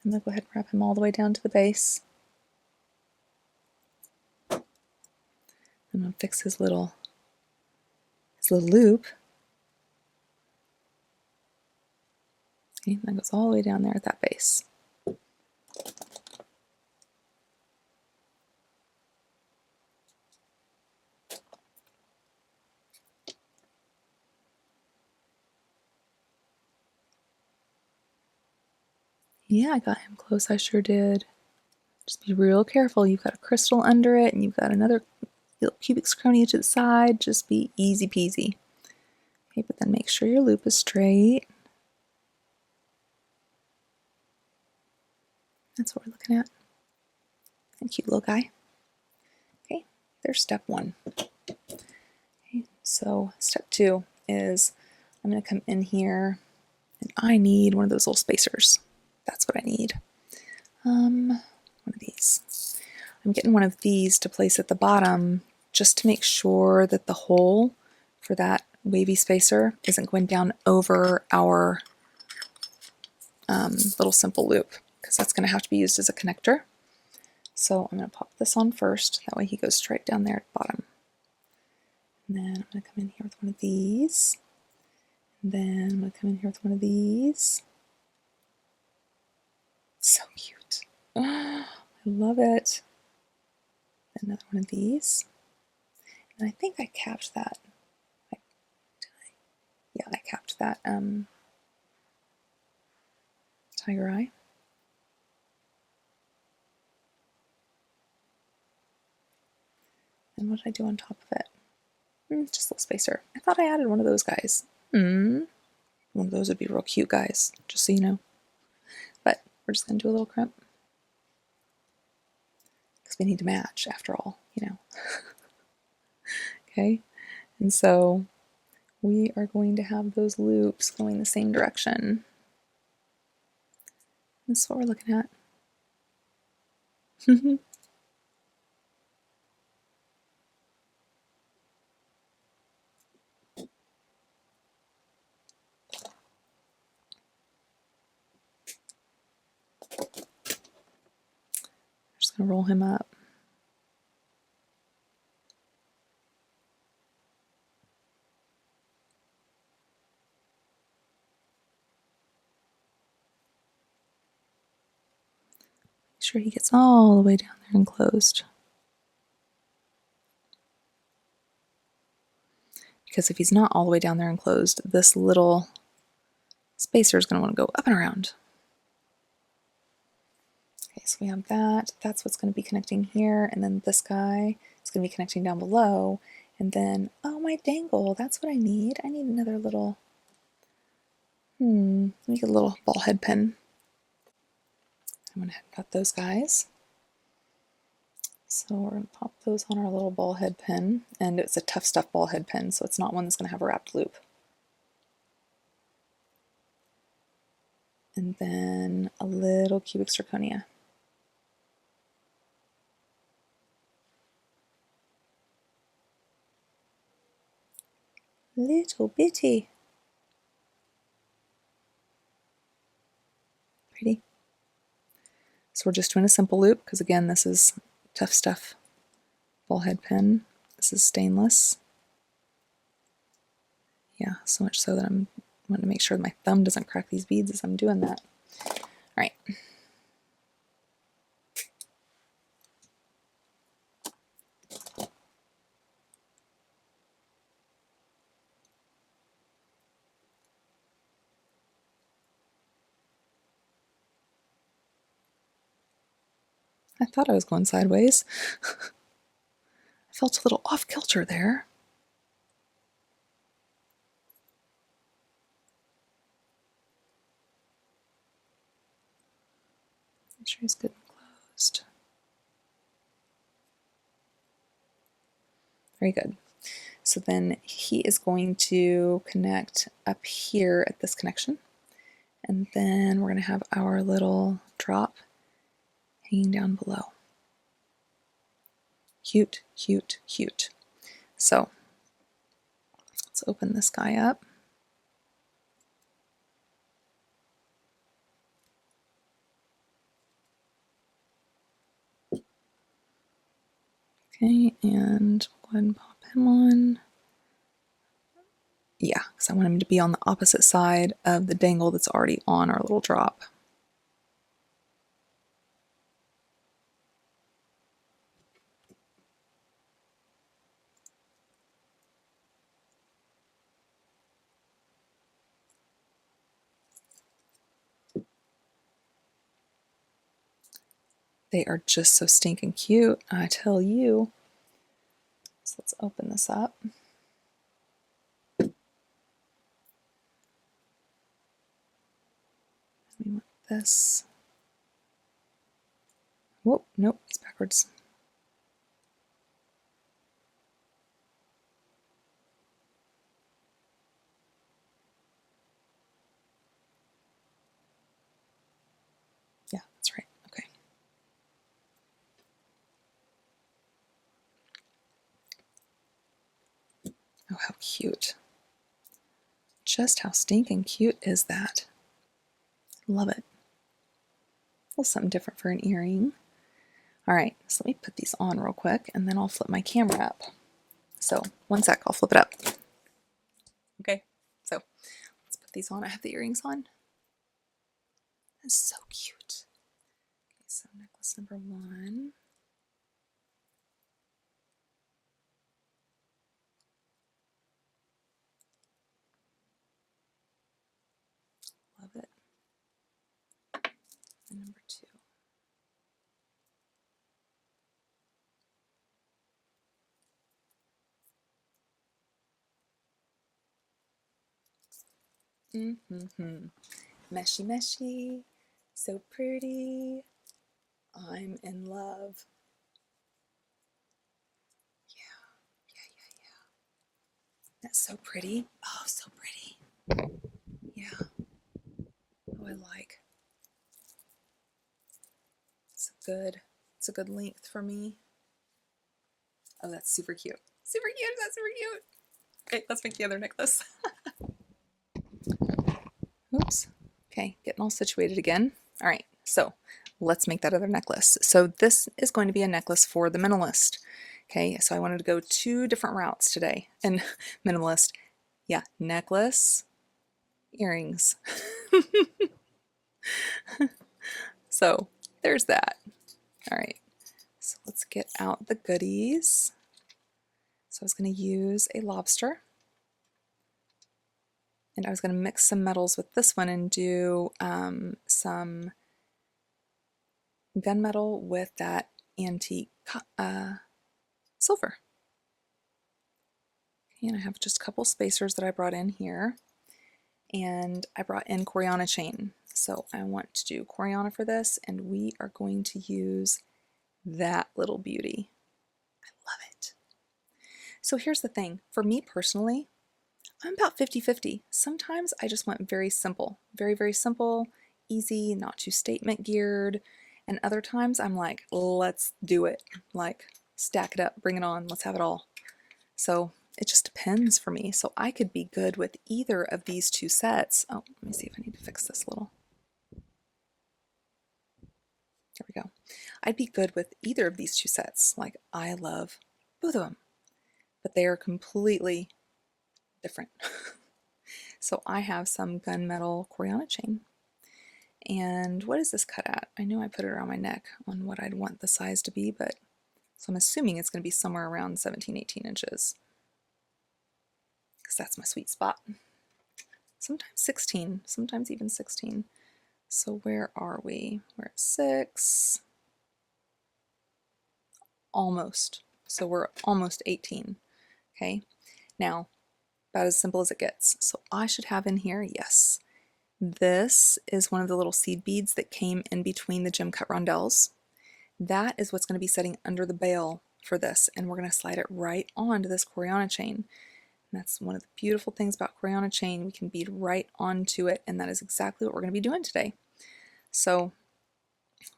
[SPEAKER 1] I'm going to go ahead and wrap him all the way down to the base. I'm going to fix his little loop. Okay, that goes all the way down there at that base. Yeah, I got him close, I sure did. Just be real careful. You've got a crystal under it, and you've got another little cubic zirconia to the side. Just be easy peasy. Okay, but then make sure your loop is straight. That's what we're looking at. And cute little guy. Okay, there's step one. Okay, so step two is I'm going to come in here, and I need one of those little spacers. That's what I need. One of these. I'm getting one of these to place at the bottom just to make sure that the hole for that wavy spacer isn't going down over our little simple loop, because that's going to have to be used as a connector. So I'm going to pop this on first, that way he goes straight down there at the bottom. And then I'm going to come in here with one of these. And then I'm going to come in here with one of these. So cute. Oh, I love it. Another one of these. And I think I capped that. Yeah, I capped that tiger eye. And what did I do on top of it? Just a little spacer. I thought I added one of those guys. One of those would be real cute, guys, just so you know. But we're just going to do a little crimp. Because we need to match, after all, you know. Okay? And so we are going to have those loops going the same direction. This is what we're looking at. Just gonna roll him up. Make sure he gets all the way down there and closed. Because if he's not all the way down there and closed, this little spacer is going to want to go up and around. Okay, so we have that. That's what's going to be connecting here. And then this guy is going to be connecting down below. And then, oh, my dangle. That's what I need. I need another little, let me get a little ball head pin. I'm going to cut those guys. So we're going to pop those on our little ball head pin. And it's a Tough Stuff ball head pin, so it's not one that's going to have a wrapped loop. And then a little cubic zirconia. Little bitty. Pretty. So we're just doing a simple loop because again, this is Tough Stuff ball head pin. This is stainless. Yeah, so much so that I'm wanting to make sure that my thumb doesn't crack these beads as I'm doing that. All right. I thought I was going sideways. I felt a little off kilter there. Make sure he's good and closed. Very good. So then he is going to connect up here at this connection. And then we're going to have our little drop hanging down below. Cute, cute, cute. So let's open this guy up. Okay, and go ahead and pop him on. Yeah, because I want him to be on the opposite side of the dangle that's already on our little drop. They are just so stinking cute, I tell you. So let's open this up. We want this. Whoa, nope, it's backwards. Yeah, that's right. Okay. Oh, how cute. Just how stinking cute is that? Love it. A little something different for an earring. All right, so let me put these on real quick and then I'll flip my camera up. So, one sec, I'll flip it up. Okay, so let's put these on. I have the earrings on. That's so cute. Okay, so necklace number 1. Love it. And number 2. Meshy, meshy. So pretty. I'm in love. Yeah. That's so pretty. Oh, so pretty. Yeah. Oh, I like. It's a good length for me. Oh, that's super cute. Super cute. That's super cute. Okay, let's make the other necklace. Oops. Okay, getting all situated again. All right, so let's make that other necklace. So this is going to be a necklace for the minimalist. Okay, so I wanted to go 2 different routes today. And minimalist, yeah, necklace, earrings. So there's that. All right, so let's get out the goodies. So I was going to use a lobster. And I was going to mix some metals with this one and do some gunmetal with that antique silver. Okay, and I have just a couple spacers that I brought in here. And I brought in Coriana chain. So I want to do Coriana for this, and we are going to use that little beauty. I love it. So here's the thing. For me personally, I'm about 50-50. Sometimes I just want very simple, very, very simple, easy, not too statement geared. And other times I'm like, let's do it. Like, stack it up, bring it on, let's have it all. So it just depends for me. So I could be good with either of these 2 sets. Oh, let me see if I need to fix this a little. There we go. I'd be good with either of these 2 sets. Like, I love both of them, but they are completely different. So I have some gunmetal Coriana chain. And what is this cut at? I know I put it around my neck on what I'd want the size to be, but so I'm assuming it's going to be somewhere around 17-18 inches. Because that's my sweet spot. Sometimes 16, sometimes even 16. So where are we? We're at 6. Almost. So we're almost 18. Okay. Now, about as simple as it gets. So I should have in here, yes. This is one of the little seed beads that came in between the gem cut rondelles. That is what's going to be setting under the bail for this, and we're going to slide it right onto this Coriana chain. And that's one of the beautiful things about Coriana chain. We can bead right onto it, and that is exactly what we're going to be doing today. So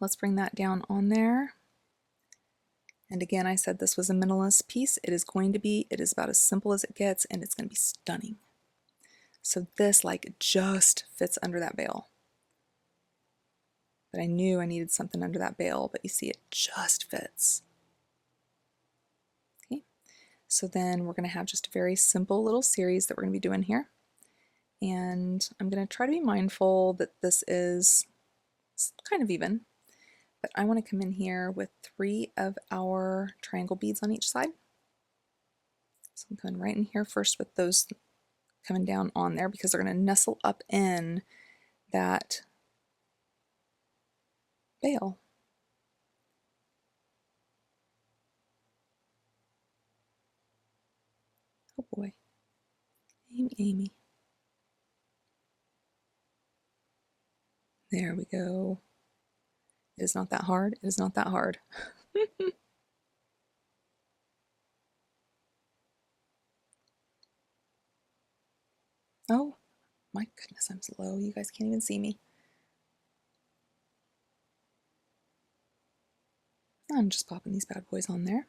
[SPEAKER 1] let's bring that down on there. And again, I said this was a minimalist piece. It is going to be. It is about as simple as it gets, and it's going to be stunning. So this like just fits under that bail. But I knew I needed something under that bail, but you see it just fits. Okay, so then we're going to have just a very simple little series that we're going to be doing here. And I'm going to try to be mindful that this is kind of even. But I want to come in here with 3 of our triangle beads on each side. So I'm coming right in here first with those coming down on there because they're going to nestle up in that bail. Oh boy. Amy. There we go. It is not that hard. It is not that hard. Oh, my goodness, I'm slow. You guys can't even see me. I'm just popping these bad boys on there.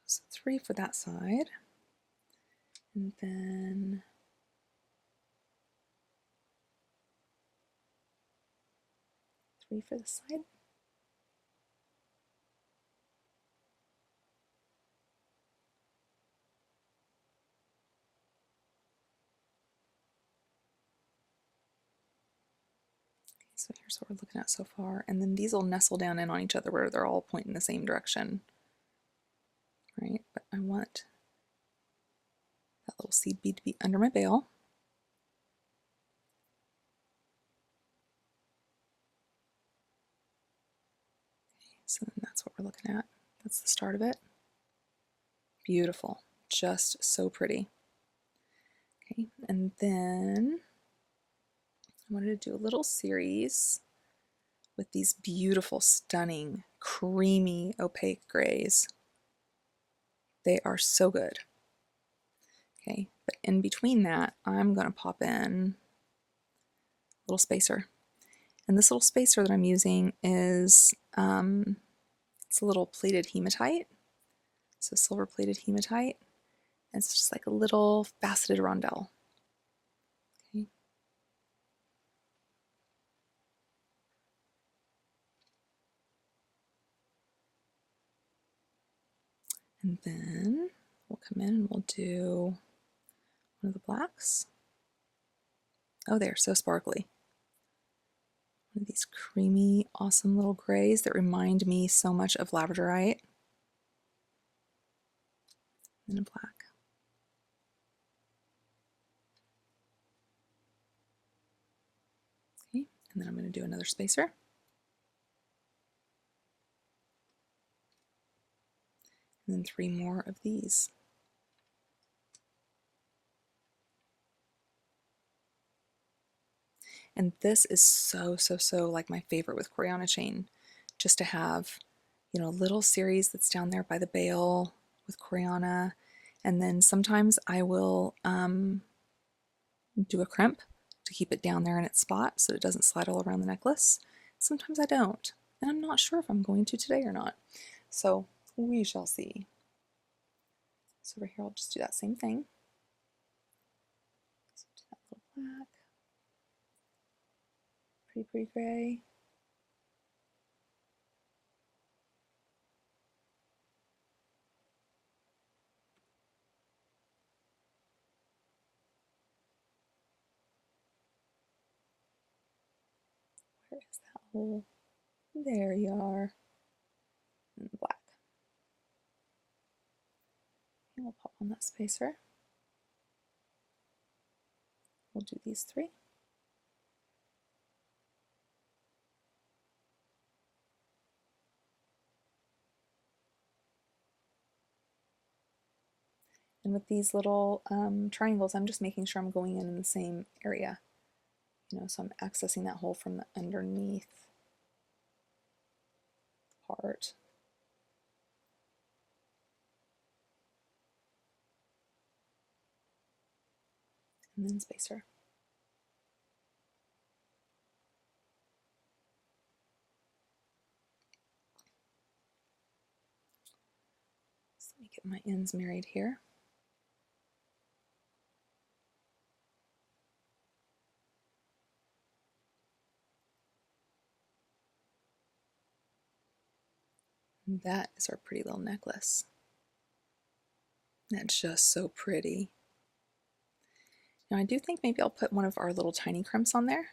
[SPEAKER 1] So 3 for that side. And then three for this side. So here's what we're looking at so far. And then these will nestle down in on each other where they're all pointing the same direction. Right? But I want that little seed bead to be under my bail. Okay, so then that's what we're looking at. That's the start of it. Beautiful. Just so pretty. Okay, and then I wanted to do a little series with these beautiful, stunning, creamy, opaque grays. They are so good. Okay, but in between that, I'm going to pop in a little spacer. And this little spacer that I'm using is, it's a little plated hematite. So silver plated hematite. And it's just like a little faceted rondelle. Okay. And then we'll come in and we'll do one of the blacks. Oh, they're so sparkly. One of these creamy, awesome little grays that remind me so much of labradorite. And a black. Okay, and then I'm going to do another spacer. And then 3 more of these. And this is so like my favorite with Koreana chain, just to have, you know, a little series that's down there by the bail with Koreana. And then sometimes I will do a crimp to keep it down there in its spot so it doesn't slide all around the necklace. Sometimes I don't, and I'm not sure if I'm going to today or not. So we shall see. So over here I'll just do that same thing. So do that little black. Pretty gray. Where is that hole? There you are. And the black. And we'll pop on that spacer. We'll do these 3. And with these little triangles, I'm just making sure I'm going in the same area. You know, so I'm accessing that hole from the underneath part. And then spacer. So let me get my ends married here. And that is our pretty little necklace. That's just so pretty. Now I do think maybe I'll put one of our little tiny crimps on there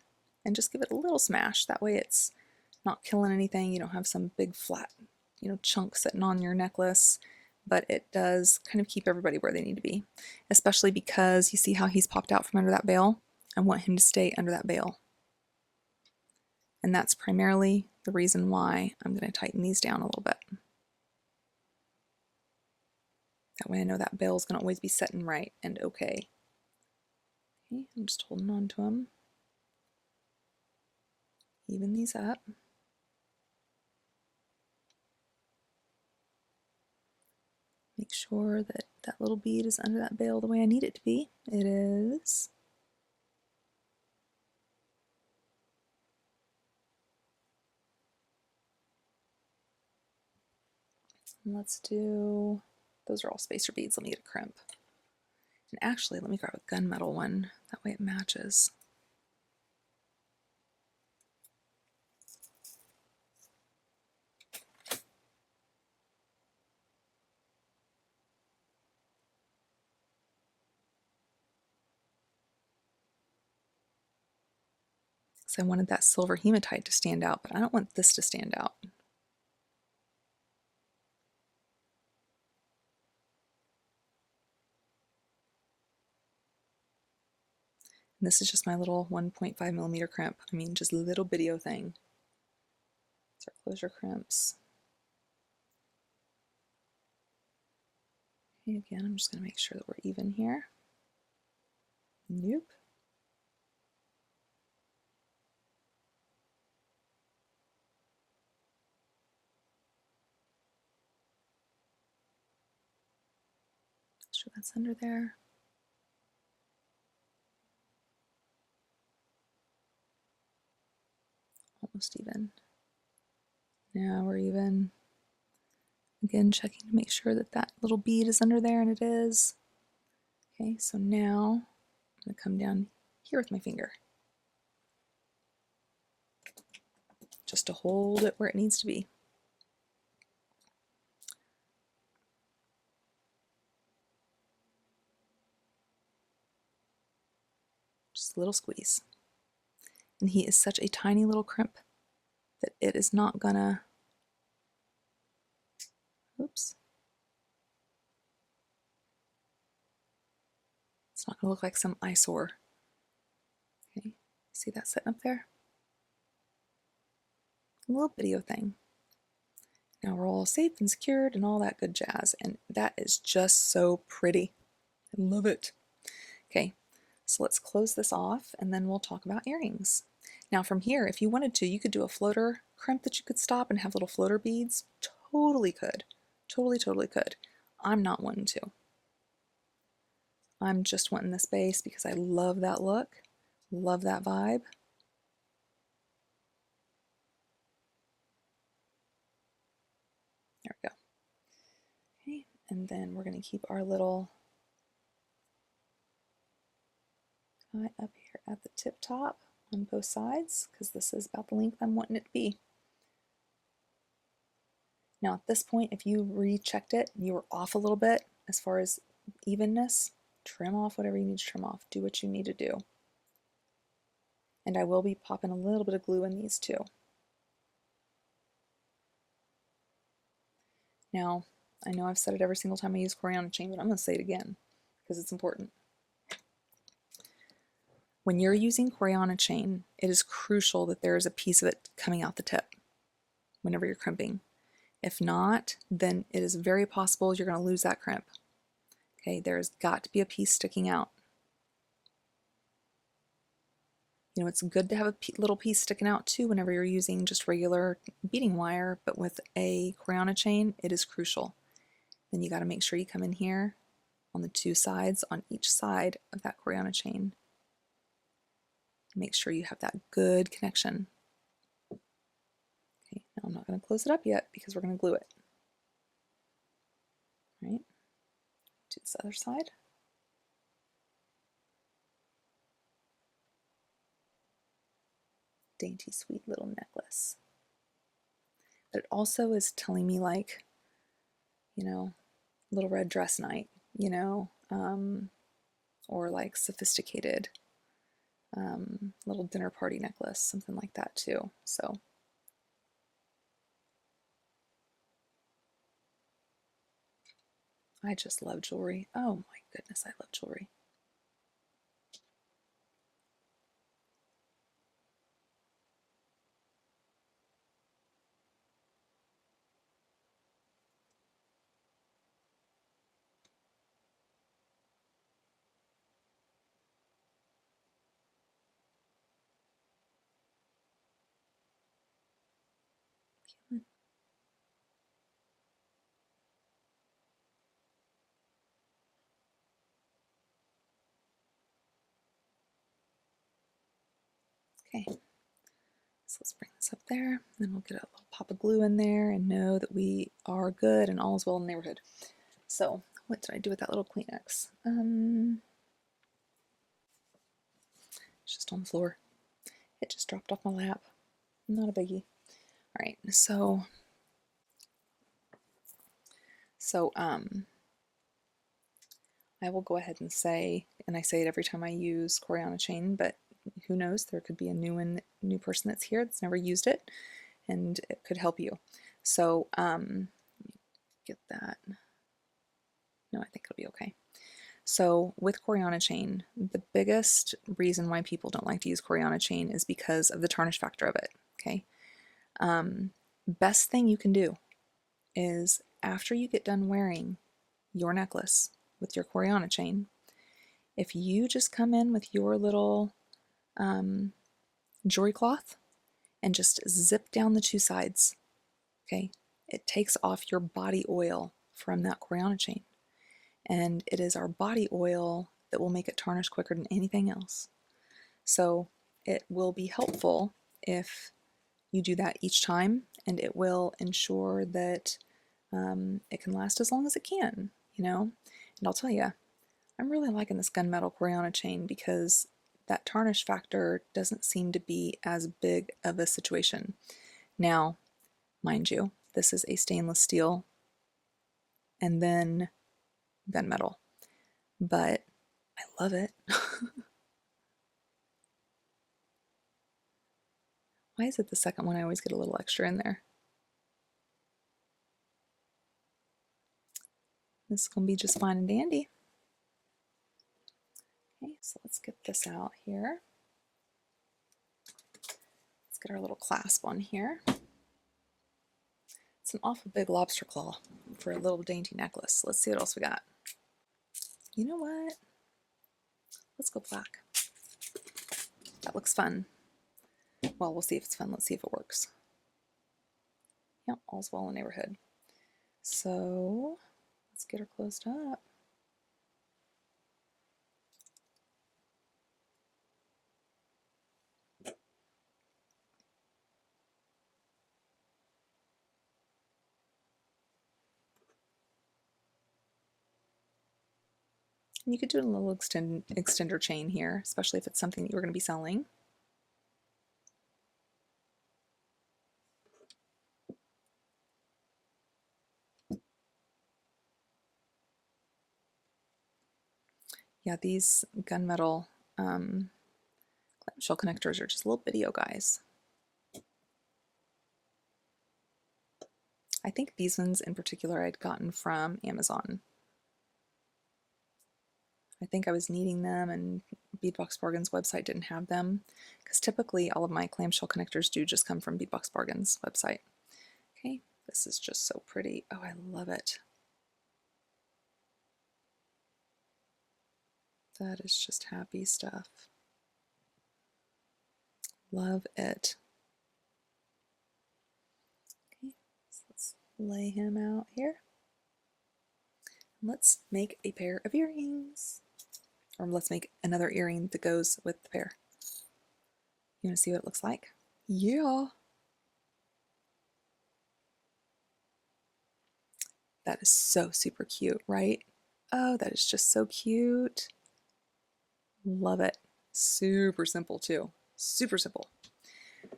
[SPEAKER 1] and just give it a little smash. That way it's not killing anything. You don't have some big flat, you know, chunk sitting on your necklace, but it does kind of keep everybody where they need to be, especially because you see how he's popped out from under that bail. I want him to stay under that bail. And that's primarily the reason why I'm going to tighten these down a little bit. That way I know that bail is going to always be setting right and okay. Okay, I'm just holding on to them. Even these up. Make sure that that little bead is under that bail the way I need it to be. It is. And let's do, those are all spacer beads. Let me get a crimp. And actually, let me grab a gunmetal one. That way it matches. So I wanted that silver hematite to stand out, but I don't want this to stand out. And this is just my little 1.5 millimeter crimp. I mean, just a little bitty-o thing. It's our closure crimps. Okay, again, I'm just going to make sure that we're even here. Nope. Make sure that's under there. Almost even. Now we're even. Again, checking to make sure that that little bead is under there, and it is. Okay, so now I'm going to come down here with my finger. Just to hold it where it needs to be. Just a little squeeze. And he is such a tiny little crimp that it is not gonna, oops, it's not gonna look like some eyesore. Okay, see that sitting up there? A little video thing. Now we're all safe and secured and all that good jazz, and that is just so pretty. I love it. Okay, so let's close this off and then we'll talk about earrings. Now from here, if you wanted to, you could do a floater crimp that you could stop and have little floater beads. Totally could. Totally could. I'm not wanting to. I'm just wanting this base because I love that look, love that vibe. There we go. Okay, and then we're going to keep our little tie up here at the tip top on both sides because this is about the length I'm wanting it to be. Now at this point, if you rechecked it and you were off a little bit as far as evenness, trim off whatever you need to trim off. Do what you need to do. And I will be popping a little bit of glue in these too. Now, I know I've said it every single time I use Coriana chain, but I'm going to say it again because it's important. When you're using Coriana chain, it is crucial that there is a piece of it coming out the tip whenever you're crimping. If not, then it is very possible you're going to lose that crimp. Okay, there's got to be a piece sticking out. You know, it's good to have a little piece sticking out too whenever you're using just regular beading wire, but with a Coriana chain, it is crucial. Then you got to make sure you come in here on the two sides, on each side of that Coriana chain. Make sure you have that good connection. Okay, now I'm not going to close it up yet because we're going to glue it. All right, to this other side. Dainty, sweet little necklace. But it also is telling me, like, you know, little red dress night, you know, or like sophisticated little dinner party necklace, something like that too. So I just love jewelry. Oh my goodness, I love jewelry. Okay, so let's bring this up there, then we'll get a little pop of glue in there and know that we are good and all is well in the neighborhood. So what did I do with that little Kleenex? It's just on the floor. It just dropped off my lap. Not a biggie. All right, so I will go ahead and say, and I say it every time I use Coriana chain, but who knows, there could be a new person that's here that's never used it, and it could help you. So get that. No, I think it'll be okay. So with Coriana chain, the biggest reason why people don't like to use Coriana chain is because of the tarnish factor of it. Okay. Best thing you can do is after you get done wearing your necklace with your Coriana chain, if you just come in with your little jewelry cloth and just zip down the two sides, okay, it takes off your body oil from that Coriana chain. And it is our body oil that will make it tarnish quicker than anything else. So it will be helpful if you do that each time, and it will ensure that it can last as long as it can, you know. And I'll tell you, I'm really liking this gunmetal Coriana chain because that tarnish factor doesn't seem to be as big of a situation. Now, mind you, this is a stainless steel and then gunmetal, but I love it. Why is it the second one I always get a little extra in there? This is going to be just fine and dandy. Okay, so let's get this out here. Let's get our little clasp on here. It's an awful big lobster claw for a little dainty necklace. Let's see what else we got. You know what? Let's go black. That looks fun. Well, we'll see if it's fun. Let's see if it works. Yep, all's well in the neighborhood. So let's get her closed up. You could do a little extender chain here, especially if it's something that you're going to be selling. Yeah, these gunmetal clamshell connectors are just little video guys. I think these ones in particular I'd gotten from Amazon. I think I was needing them and Beadbox Bargains website didn't have them, because typically all of my clamshell connectors do just come from Beadbox Bargains website. Okay, this is just so pretty. Oh, I love it. That is just happy stuff. Love it. Okay, so let's lay him out here. Let's make a pair of earrings. Or let's make another earring that goes with the pair. You want to see what it looks like? Yeah. That is so super cute, right? Oh, that is just so cute. Love it. Super simple too. Super simple.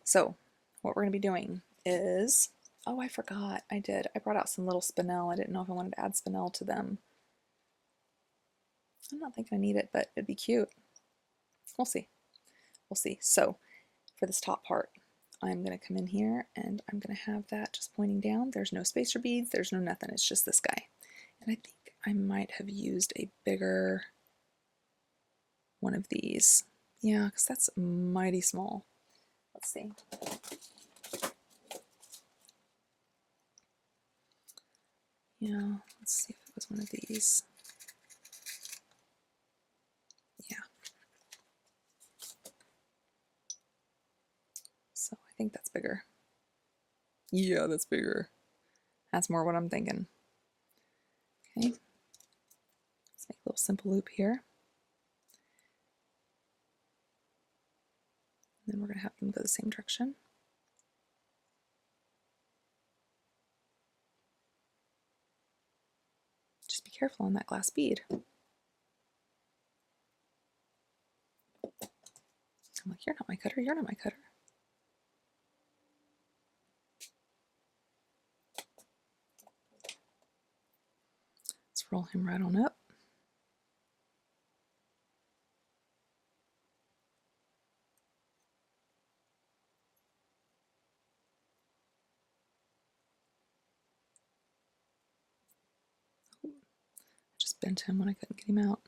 [SPEAKER 1] So what we're going to be doing is, oh, I forgot. I brought out some little spinel. I didn't know if I wanted to add spinel to them. I'm not thinking I need it, but it'd be cute. We'll see. We'll see. So for this top part, I'm going to come in here and I'm going to have that just pointing down. There's no spacer beads. There's no nothing. It's just this guy. And I think I might have used a bigger one of these. Yeah, because that's mighty small. Let's see. Yeah, let's see if it was one of these. Yeah. So I think that's bigger. Yeah, that's bigger. That's more what I'm thinking. Okay. Let's make a little simple loop here. And then we're going to have them go the same direction. Just be careful on that glass bead. I'm like, you're not my cutter, you're not my cutter. Let's roll him right on up. I just bent him when I couldn't get him out.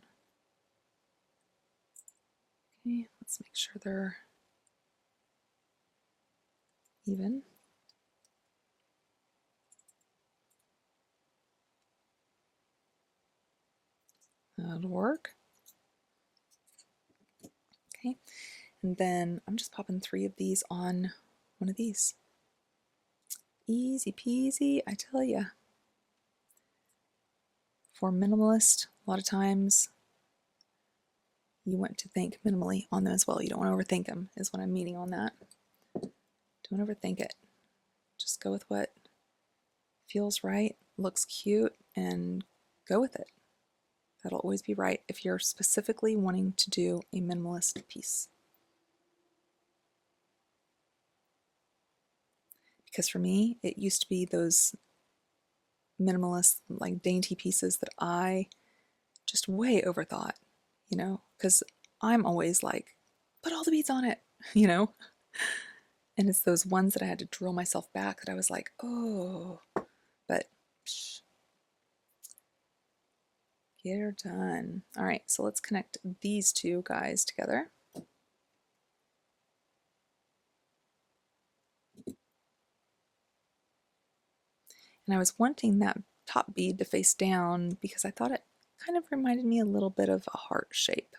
[SPEAKER 1] Okay, let's make sure they're even. That'll work. Okay, and then I'm just popping 3 of these on one of these. Easy peasy, I tell ya. For minimalist, a lot of times you want to think minimally on them as well. You don't want to overthink them, is what I'm meaning on that. Don't overthink it. Just go with what feels right, looks cute, and go with it. That'll always be right if you're specifically wanting to do a minimalist piece. Because for me, it used to be those minimalist, like dainty pieces that I just way overthought, you know, because I'm always like, put all the beads on it, you know, And it's those ones that I had to drill myself back that I was like, oh, but psh, get her done. All right, so let's connect these two guys together. And I was wanting that top bead to face down because I thought it kind of reminded me a little bit of a heart shape.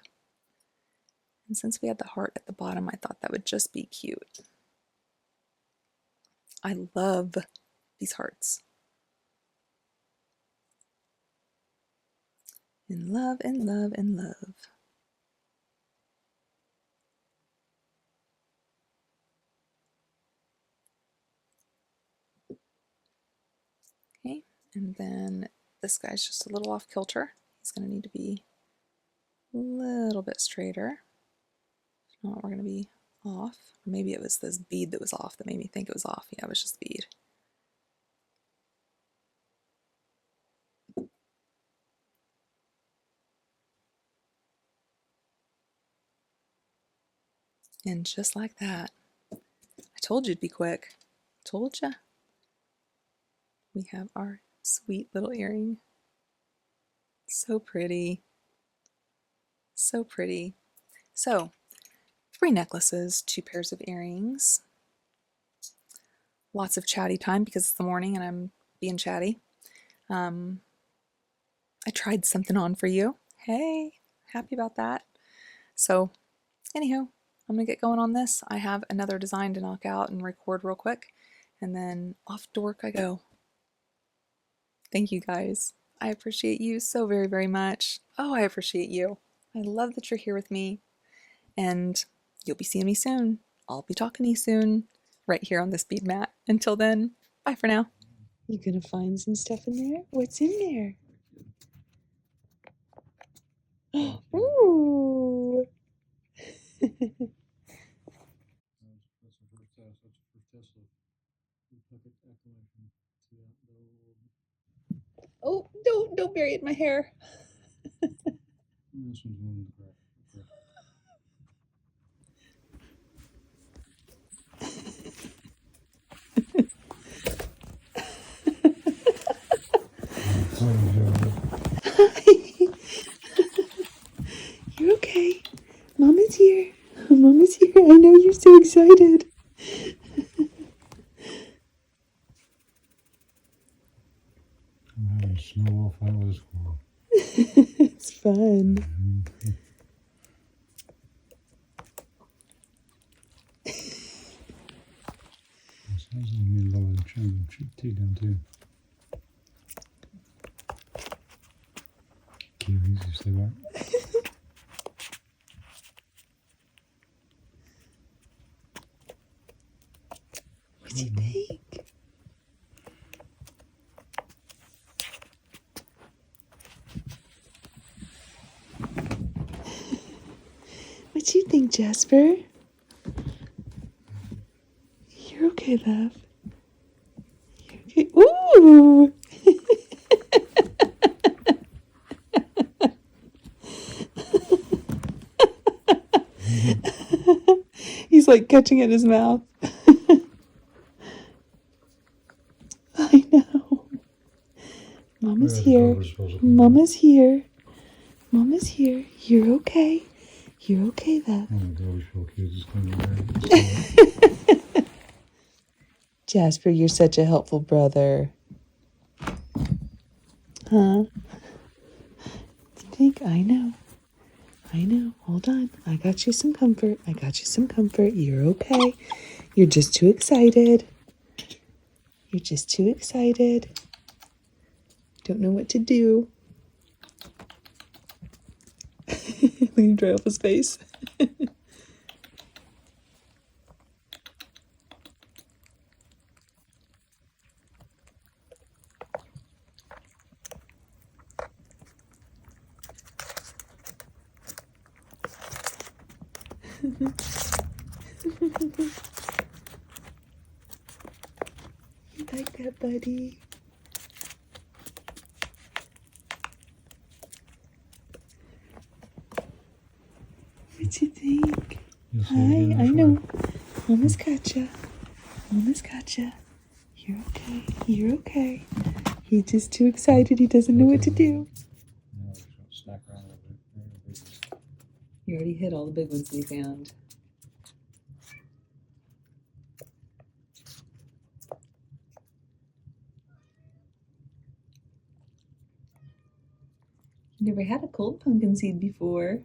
[SPEAKER 1] And since we had the heart at the bottom, I thought that would just be cute. I love these hearts. In love, in love, in love. Okay, and then this guy's just a little off kilter. He's going to need to be a little bit straighter. If not, we're going to be off. Or maybe it was this bead that was off that made me think it was off. Yeah, it was just the bead. And just like that, I told you it'd be quick. Told ya. We have our sweet little earring. So pretty. So pretty. So, 3 necklaces, 2 pairs of earrings. Lots of chatty time because it's the morning and I'm being chatty. I tried something on for you. Hey, happy about that. So, anywho, I'm gonna get going on this. I have another design to knock out and record real quick, and then off to work I go. Thank you guys. I appreciate you so very, very much. Oh, I appreciate you. I love that you're here with me, and you'll be seeing me soon. I'll be talking to you soon, right here on this bead mat. Until then, bye for now. You gonna find some stuff in there? What's in there? Ooh! Oh, don't bury it in my hair. This one's one You're okay. Mama's here. Mama's here. I know you're so excited. I'm having snow off out of this world. It's fun. Sounds like me lower the trim tea down too. Kiwis, you stay back. What do you think? What do you think, Jasper? You're okay, love. You're okay. Ooh! He's like catching it in his mouth. I know. Mama's here. Mama's here. Mama's here. You're okay. You're okay, love. Jasper, you're such a helpful brother. Huh? Do you think? I know. I know. Hold on. I got you some comfort. I got you some comfort. You're okay. You're just too excited. You're just too excited. Don't know what to do. Let him dry off his face. You like that, buddy? What you think? Hi, I know. Mama's got ya. Mama's gotcha. You're okay. You're okay. He's just too excited. He doesn't know what to do. You already hit all the big ones we found. You never had a cold pumpkin seed before.